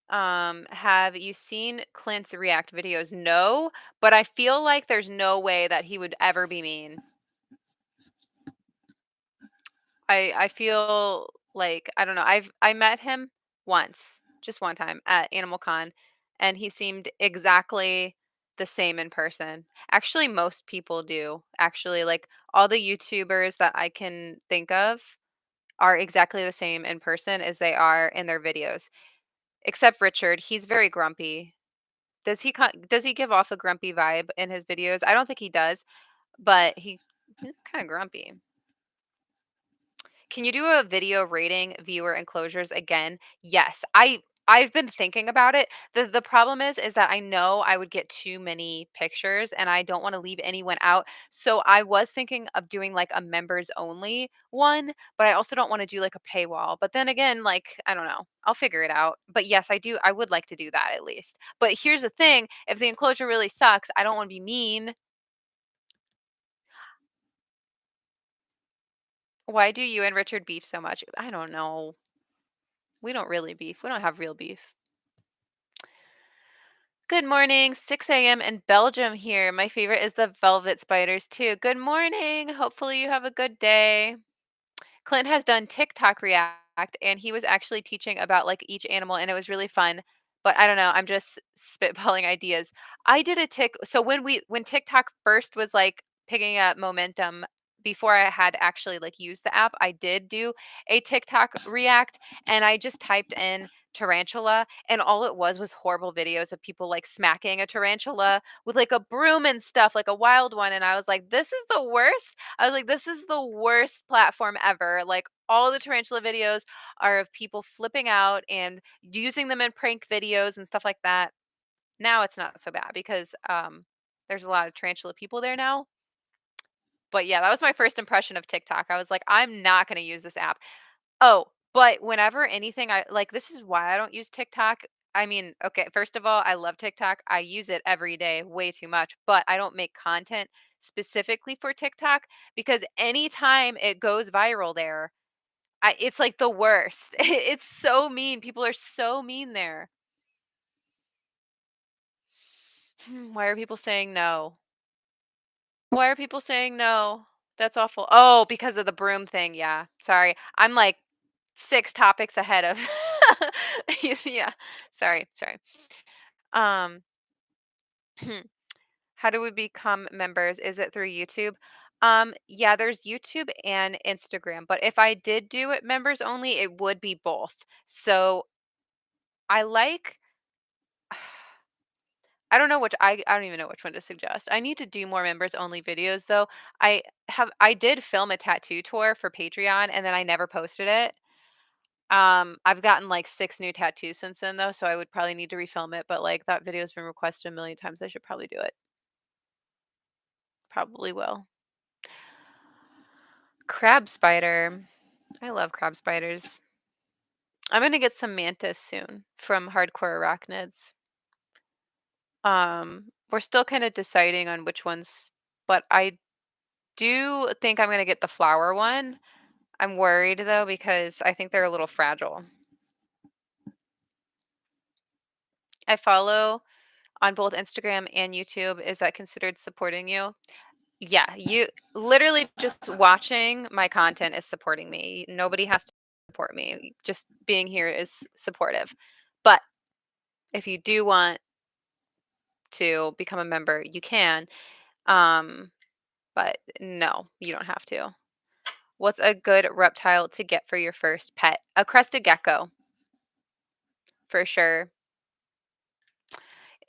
Have you seen Clint's React videos? No, but I feel like there's no way that he would ever be mean. I feel like I don't know. I met him once, just one time at Animal Con, and he seemed exactly the same in person. Actually, most people do. Actually, like all the YouTubers that I can think of are exactly the same in person as they are in their videos. Except Richard, he's very grumpy. Does he give off a grumpy vibe in his videos? I don't think he does, but he's kinda grumpy. Can you do a video rating viewer enclosures again? Yes. I've been thinking about it. The problem is that I know I would get too many pictures and I don't want to leave anyone out. So I was thinking of doing like a members only one, but I also don't want to do like a paywall. But then again, like I don't know. I'll figure it out. But yes, I would like to do that at least. But here's the thing, if the enclosure really sucks, I don't want to be mean. Why do you and Richard beef so much? I don't know. We don't really beef. We don't have real beef. Good morning, 6 a.m. in Belgium here. My favorite is the velvet spiders too. Good morning. Hopefully you have a good day. Clint has done TikTok React, and he was actually teaching about like each animal, and it was really fun. But I don't know, I'm just spitballing ideas. I did a tick. So when TikTok first was like picking up momentum, before I had actually like used the app, I did do a TikTok React, and I just typed in tarantula, and all it was horrible videos of people like smacking a tarantula with like a broom and stuff, like a wild one. And I was like, this is the worst. I was like, this is the worst platform ever. Like all the tarantula videos are of people flipping out and using them in prank videos and stuff like that. Now it's not so bad because there's a lot of tarantula people there now. But yeah, that was my first impression of TikTok. I was like, I'm not going to use this app. Oh, but whenever anything I like, this is why I don't use TikTok. I mean, okay, first of all, I love TikTok. I use it every day, way too much, but I don't make content specifically for TikTok because anytime it goes viral there, it's like the worst. It's so mean. People are so mean there. Why are people saying no? Why are people saying no? That's awful. Oh, because of the broom thing. Yeah. Sorry. I'm like 6 topics ahead of yeah. Sorry. Um, how do we become members? Is it through YouTube? Yeah, there's YouTube and Instagram, but if I did do it members only, it would be both. So I like I don't even know which one to suggest. I need to do more members only videos though. I did film a tattoo tour for Patreon and then I never posted it. I've gotten like 6 new tattoos since then though, so I would probably need to refilm it, but like that video's been requested a million times. I should probably do it. Probably will. Crab spider. I love crab spiders. I'm gonna get some mantis soon from Hardcore Arachnids. We're still kind of deciding on which ones, but I do think I'm gonna get the flower one. I'm worried though because I think they're a little fragile. I follow on both Instagram and YouTube. Is that considered supporting you? Yeah, you literally just watching my content is supporting me. Nobody has to support me. Just being here is supportive. But if you do want to become a member, you can. Um, but no, you don't have to. What's a good reptile to get for your first pet? A crested gecko, for sure.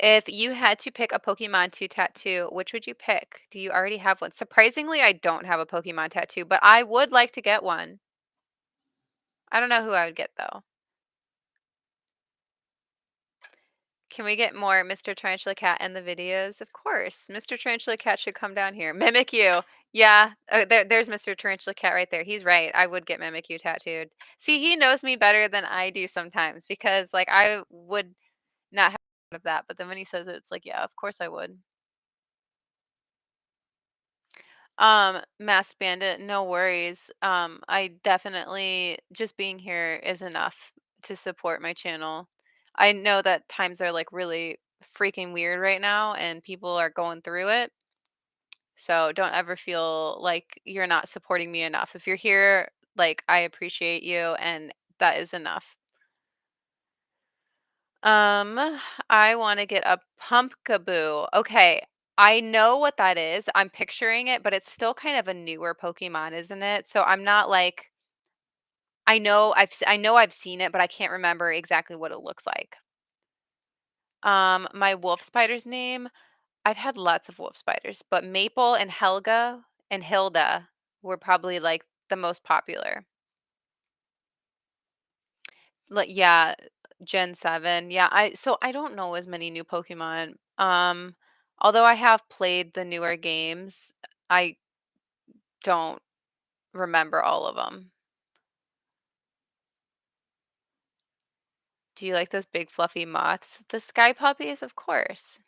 If you had to pick a Pokemon to tattoo, which would you pick? Do you already have one? Surprisingly, I don't have a Pokemon tattoo, but I would like to get one. I don't know who I would get though. Can we get more Mr. Tarantula Cat in the videos? Of course. Mr. Tarantula Cat should come down here. Mimic you. Yeah, there's Mr. Tarantula Cat right there. He's right. I would get Mimic you tattooed. See, he knows me better than I do sometimes because like I would not have thought of that, but then when he says it, it's like, yeah, of course I would. Masked Bandit, no worries. I definitely just being here is enough to support my channel. I know that times are like really freaking weird right now and people are going through it. So don't ever feel like you're not supporting me enough. If you're here, like I appreciate you and that is enough. Um, I want to get a Pumpkaboo. Okay, I know what that is. I'm picturing it, but it's still kind of a newer Pokemon, isn't it? So I'm not like I know I've seen it, but I can't remember exactly what it looks like. My wolf spider's name, I've had lots of wolf spiders, but Maple and Helga and Hilda were probably like the most popular. Like yeah, Gen 7. Yeah, I don't know as many new Pokemon. Although I have played the newer games, I don't remember all of them. Do you like those big fluffy moths? The sky puppies, of course.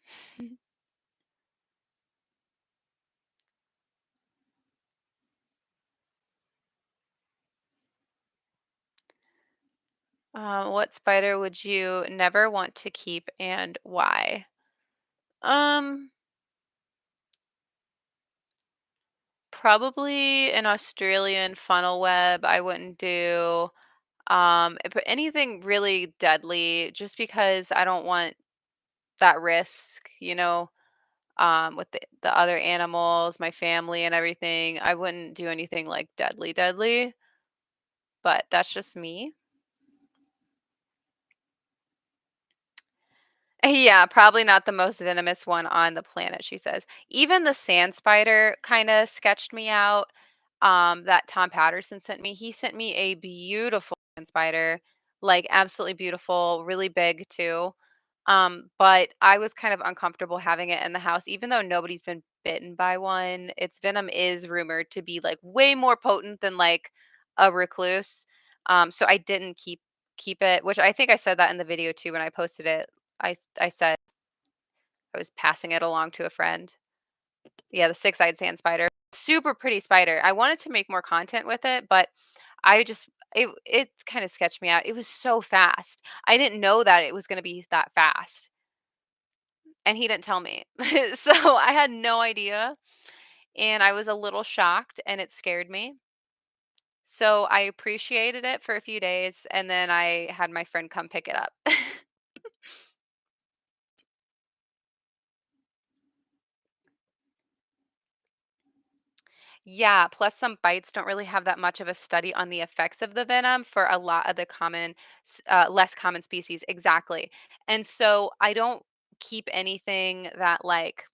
What spider would you never want to keep and why? Um, Probably an Australian funnel web. I wouldn't do but anything really deadly just because I don't want that risk, with the other animals, my family and everything. I wouldn't do anything like deadly, deadly, but that's just me. Yeah, probably not the most venomous one on the planet, she says. Even the sand spider kind of sketched me out. That Tom Patterson sent me. He sent me a beautiful sand spider, like absolutely beautiful, really big too. But I was kind of uncomfortable having it in the house, even though nobody's been bitten by one. Its venom is rumored to be like way more potent than like a recluse. So I didn't keep it, which I think I said that in the video too when I posted it. I said I was passing it along to a friend. Yeah, the six-eyed sand spider. Super pretty spider. I wanted to make more content with it, but I just it kind of sketched me out. It was so fast. I didn't know that it was going to be that fast. And he didn't tell me. So I had no idea and I was a little shocked and it scared me. So I appreciated it for a few days and then I had my friend come pick it up. Yeah, plus some bites don't really have that much of a study on the effects of the venom for a lot of the less common species. Exactly. And so I don't keep anything that like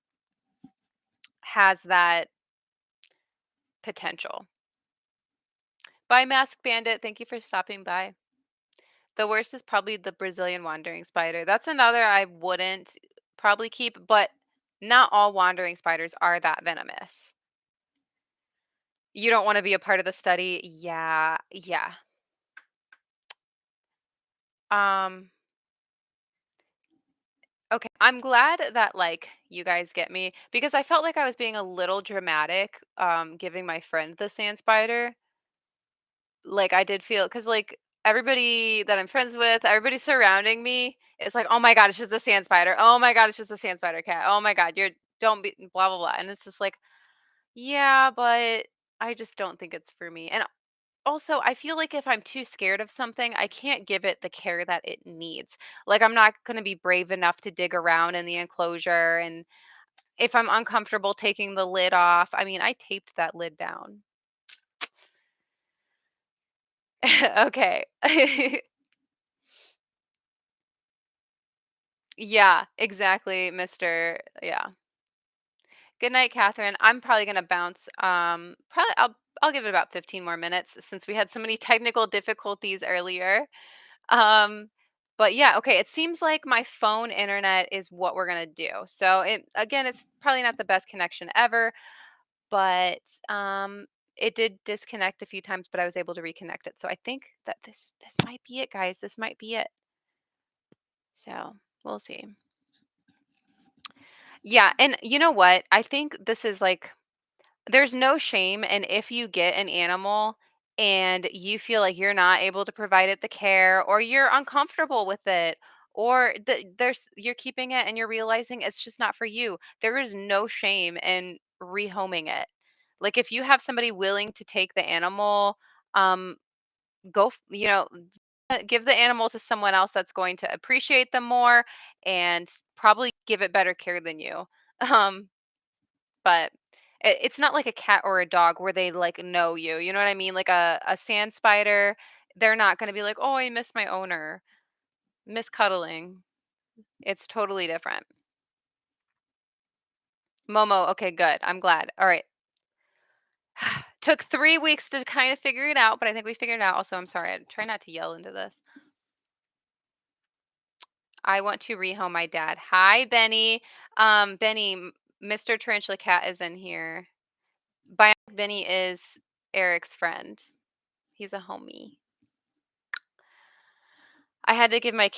has that potential. Bye, Mask Bandit. Thank you for stopping by. The worst is probably the Brazilian wandering spider. That's another I wouldn't probably keep, but not all wandering spiders are that venomous. You don't want to be a part of the study. Yeah, yeah. Um, okay. I'm glad that like you guys get me because I felt like I was being a little dramatic giving my friend the sand spider. Like I did feel cuz like everybody that I'm friends with, everybody surrounding me is like, "Oh my god, it's just a sand spider. Oh my god, it's just a sand spider cat. Oh my god, you're don't be blah blah blah." And it's just like, "Yeah, but I just don't think it's for me." And also, I feel like if I'm too scared of something, I can't give it the care that it needs. Like, I'm not going to be brave enough to dig around in the enclosure. And if I'm uncomfortable taking the lid off, I mean, I taped that lid down. Okay. Yeah, exactly, Mr. Yeah. Good night, Catherine. I'm probably going to bounce. Probably I'll give it about 15 more minutes since we had so many technical difficulties earlier. Um, but yeah, okay, it seems like my phone internet is what we're gonna do. So it again, it's probably not the best connection ever, but it did disconnect a few times, but I was able to reconnect it. So I think that this might be it, guys. This might be it. So we'll see. Yeah, and you know what? I think this is like there's no shame in if you get an animal and you feel like you're not able to provide it the care or you're uncomfortable with it or you're keeping it and you're realizing it's just not for you. There is no shame in rehoming it. Like if you have somebody willing to take the animal, um give the animal to someone else that's going to appreciate them more and probably give it better care than you. Um but it's not like a cat or a dog where they, like, know you, you know what I mean? Like a sand spider, they're not gonna be like, "Oh, I miss my owner." Miss cuddling. It's totally different. Momo, okay, good, I'm glad. Alright. Took 3 weeks to kind of figure it out, but I think we figured it out. Also, I'm sorry, I try not to yell into this. I want to rehome my dad. Hi, Benny. Benny, Mr. Tarantula Cat is in here. Bionic Benny is Eric's friend. He's a homie. I had to give back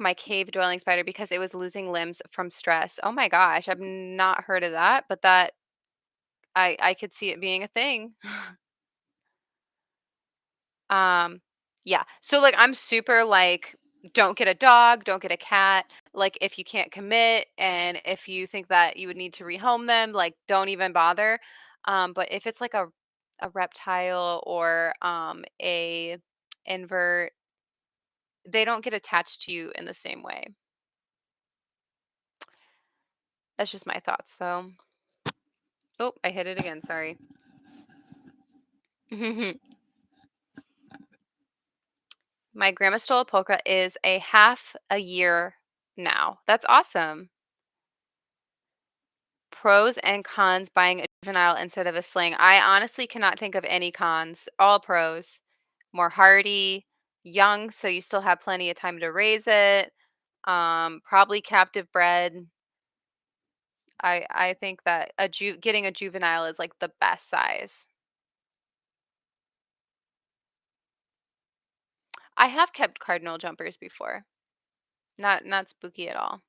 my cave dwelling spider because it was losing limbs from stress. Oh my gosh, I've not heard of that, but that I could see it being a thing. Um, yeah. So like I'm super like don't get a dog, don't get a cat. Like if you can't commit and if you think that you would need to rehome them, like don't even bother. But if it's like a reptile or a invert, they don't get attached to you in the same way. That's just my thoughts though. Oh, I hit it again, sorry. My grandma stole a polka is a half a year now. That's awesome. Pros and cons buying a juvenile instead of a sling. I honestly cannot think of any cons. All pros. More hardy, young, so you still have plenty of time to raise it. Probably captive bred. I think that getting a juvenile is like the best size. I have kept cardinal jumpers before. Not spooky at all.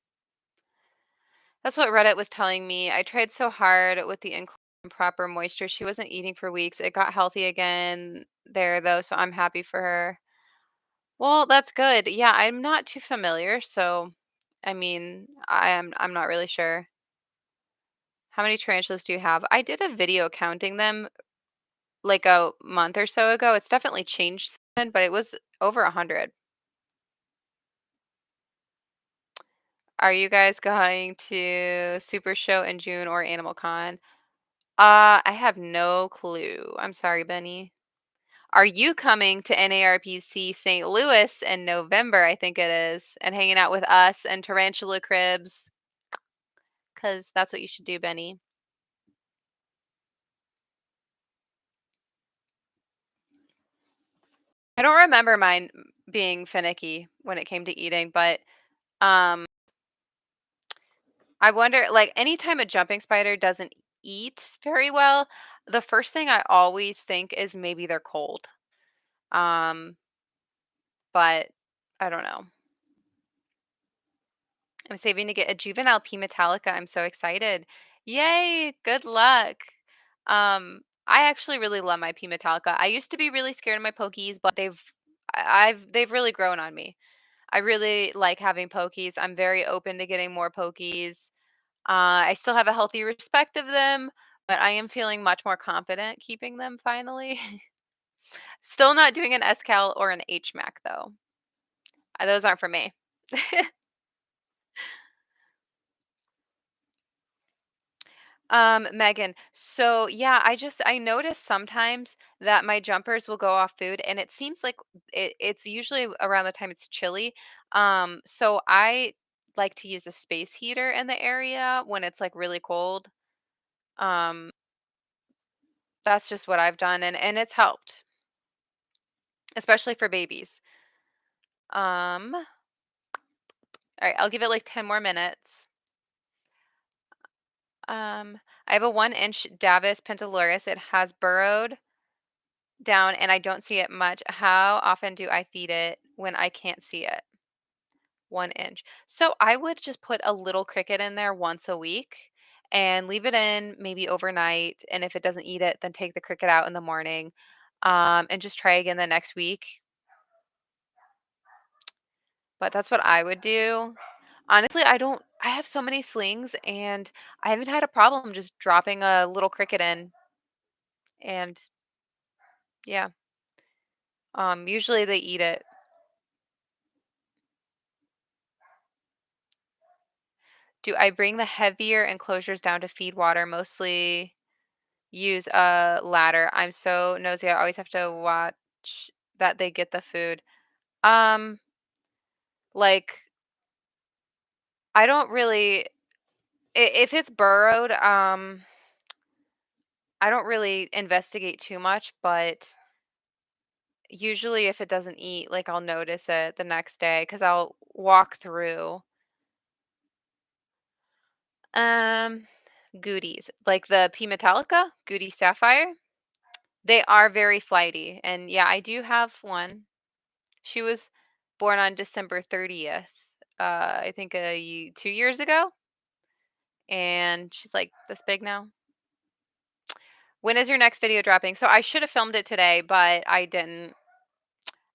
That's what Reddit was telling me. I tried so hard with the improper moisture. She wasn't eating for weeks. It got healthy again there though, so I'm happy for her. Well, that's good. Yeah, I'm not too familiar, so I mean, I'm not really sure. How many tarantulas do you have? I did a video counting them like a month or so ago. It's definitely changed since, but it was over 100. Are you guys going to Super Show in June or Animal Con? I have no clue. I'm sorry, Benny. Are you coming to NARPC St. Louis in November, I think it is, and hanging out with us and Tarantula Cribs? Because that's what you should do, Benny. I don't remember mine being finicky when it came to eating, but um, I wonder, like, anytime a jumping spider doesn't eat very well, the first thing I always think is maybe they're cold. Um, but I don't know. I'm saving to get a juvenile P Metallica. I'm so excited. Yay, good luck. I actually really love my P Metallica. I used to be really scared of my pokies, but they've really grown on me. I really like having pokies. I'm very open to getting more pokies. I still have a healthy respect of them, but I am feeling much more confident keeping them finally. Still not doing an SCAL or an HMAC though. Those aren't for me. Megan. So yeah, I notice sometimes that my jumpers will go off food and it seems like it's usually around the time it's chilly. So I like to use a space heater in the area when it's like really cold. Um, that's just what I've done and it's helped, especially for babies. All right, I'll give it like 10 more minutes. I have a 1-inch Davis pentaluris. It has burrowed down and I don't see it much. How often do I feed it when I can't see it? 1 inch. So I would just put a little cricket in there once a week and leave it in maybe overnight. And if it doesn't eat it, then take the cricket out in the morning and just try again the next week. But that's what I would do. Honestly, I have so many slings and I haven't had a problem just dropping a little cricket in. And yeah, usually they eat it. Do I bring the heavier enclosures down to feed water? Mostly use a ladder. I'm so nosy. I always have to watch that they get the food. Um, like I don't really if it's burrowed, I don't really investigate too much, but usually if it doesn't eat, like I'll notice it the next day because I'll walk through. Um, Goodies like the P Metallica, Goody Sapphire. They are very flighty, and yeah, I do have one. She was born on December 30th, I think 2 years ago, and she's like this big now. When is your next video dropping? So I should have filmed it today, but I didn't.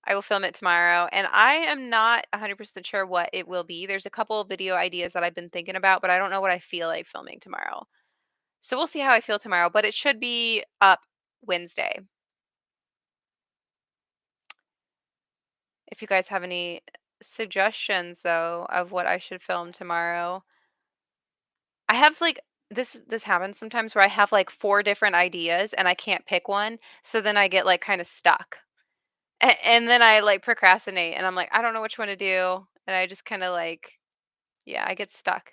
I will film it tomorrow, and I am not 100% sure what it will be. There's a couple of video ideas that I've been thinking about, but I don't know what I feel like filming tomorrow. So we'll see how I feel tomorrow, but it should be up Wednesday. If you guys have any suggestions though of what I should film tomorrow. I have like this happens sometimes where I have like 4 different ideas and I can't pick one, so then I get like kind of stuck. And then I like procrastinate and I'm like, I don't know which one to do, and I just kind of like yeah, I get stuck.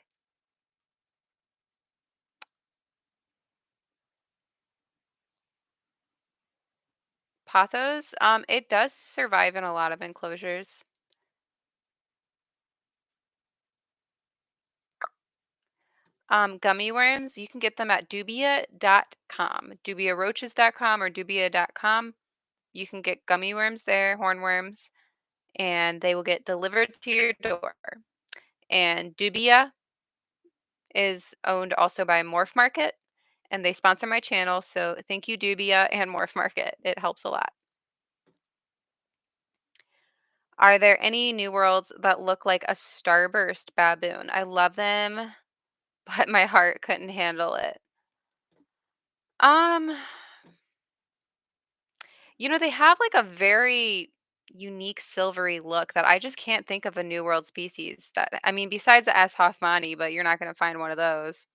Pothos, it does survive in a lot of enclosures. Gummy worms, you can get them at dubia.com, dubiaroaches.com or dubia.com. You can get gummy worms there, hornworms, and they will get delivered to your door. And Dubia is owned also by Morph Market, and they sponsor my channel. So thank you, Dubia and Morph Market. It helps a lot. Are there any new worlds that look like a starburst baboon? I love them, but my heart couldn't handle it. Um, they have like a very unique silvery look that I just can't think of a new world species that I mean besides the S. hoffmani, but you're not going to find one of those.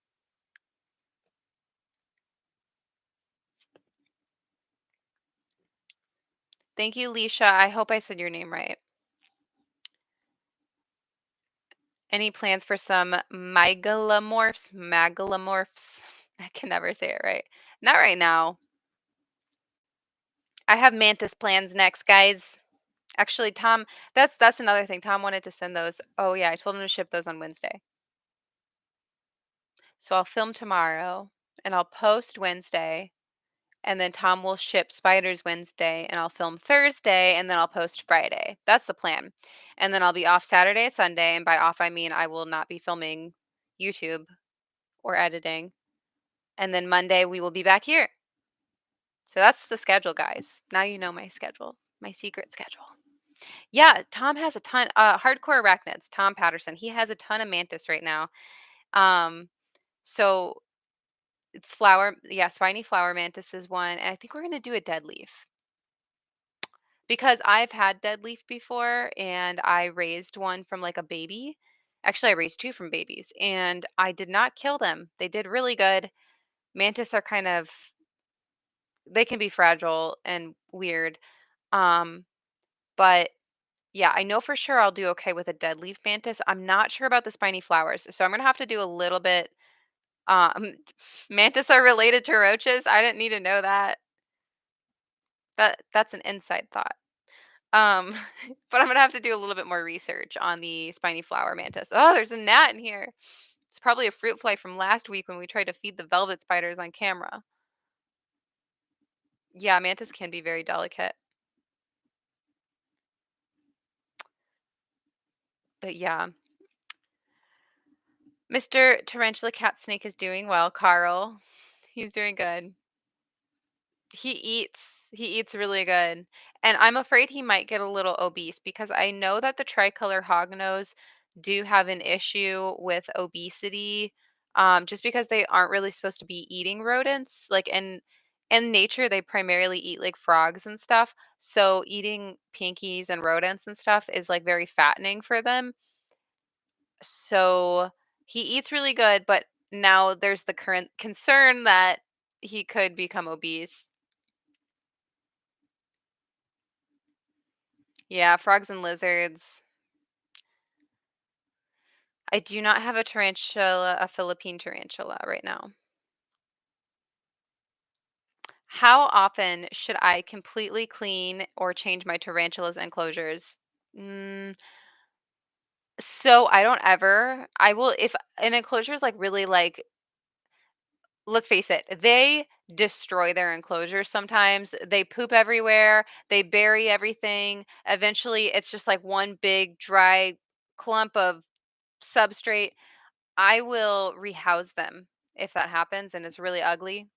Thank you, Leisha. I hope I said your name right. Any plans for some megalomorphs? Megalomorphs? I can never say it right. Not right now. I have mantis plans next, guys. Actually, Tom, that's another thing. Tom wanted to send those. Oh yeah, I told him to ship those on Wednesday. So I'll film tomorrow and I'll post Wednesday, and then Tom will ship spiders Wednesday and I'll film Thursday and then I'll post Friday. That's the plan. And then I'll be off Saturday and Sunday, and by off I mean I will not be filming YouTube or editing. And then Monday we will be back here. So that's the schedule, guys. Now you know my schedule, my secret schedule. Yeah, Tom has a ton. Hardcore arachnids. Tom Patterson. He has a ton of mantis right now. Um, so yeah, spiny flower mantis is one, and I think we're gonna do a dead leaf because I've had dead leaf before, and I raised one from like a baby. Actually, I raised two from babies, and I did not kill them. They did really good. Mantis are kind of they can be fragile and weird. Um, but yeah, I know for sure I'll do okay with a dead leaf mantis. I'm not sure about the spiny flowers, so I'm gonna have to do a little bit. Um, mantis are related to roaches. I didn't need to know that. That's an inside thought. Um, but I'm gonna have to do a little bit more research on the spiny flower mantis. Oh, there's a gnat in here. It's probably a fruit fly from last week when we tried to feed the velvet spiders on camera. Yeah, mantis can be very delicate. But yeah, Mr. Tarantula Cat Snake is doing well. Carl, he's doing good. He eats really good, and I'm afraid he might get a little obese because I know that the tricolor hognose do have an issue with obesity, just because they aren't really supposed to be eating rodents. Like in nature, they primarily eat like frogs and stuff. So eating pinkies and rodents and stuff is like very fattening for them. So he eats really good, but now there's the current concern that he could become obese. Yeah, frogs and lizards. I do not have a tarantula, a Philippine tarantula right now. How often should I completely clean or change my tarantula's enclosures? Mm, so I don't ever. I will if an enclosure is like really like, let's face it, they destroy their enclosures sometimes. They poop everywhere, they bury everything. Eventually it's just like one big dry clump of substrate. I will rehouse them if that happens and it's really ugly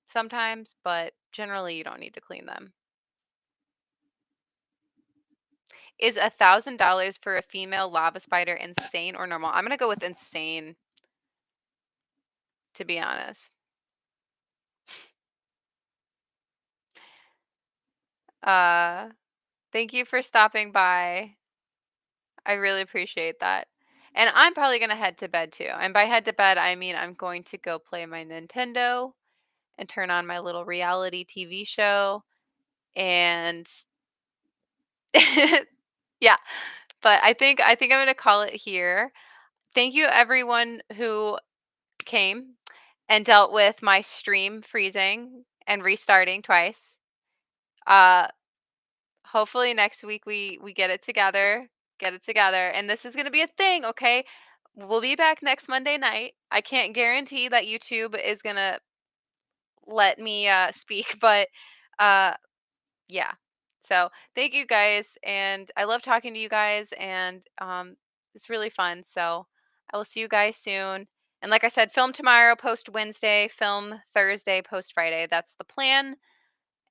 sometimes, but generally you don't need to clean them. Is $1,000 for a female lava spider insane or normal? I'm gonna go with insane, to be honest. Uh, Thank you for stopping by. I really appreciate that. And I'm probably gonna head to bed too. And by head to bed, I mean I'm going to go play my Nintendo and turn on my little reality TV show and yeah, but I think I'm gonna call it here. Thank you everyone who came and dealt with my stream freezing and restarting twice. Uh Hopefully next week we get it together, and this is gonna be a thing, okay? We'll be back next Monday night. I can't guarantee that YouTube is gonna let me speak, but uh yeah. So thank you guys, and I love talking to you guys, and it's really fun. So I will see you guys soon. And like I said, film tomorrow, post Wednesday, film Thursday, post Friday. That's the plan,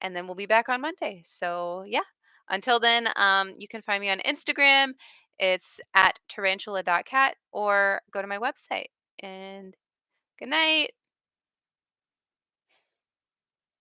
and then we'll be back on Monday. So yeah. Until then, you can find me on Instagram. It's at tarantula.cat, or go to my website. And good night.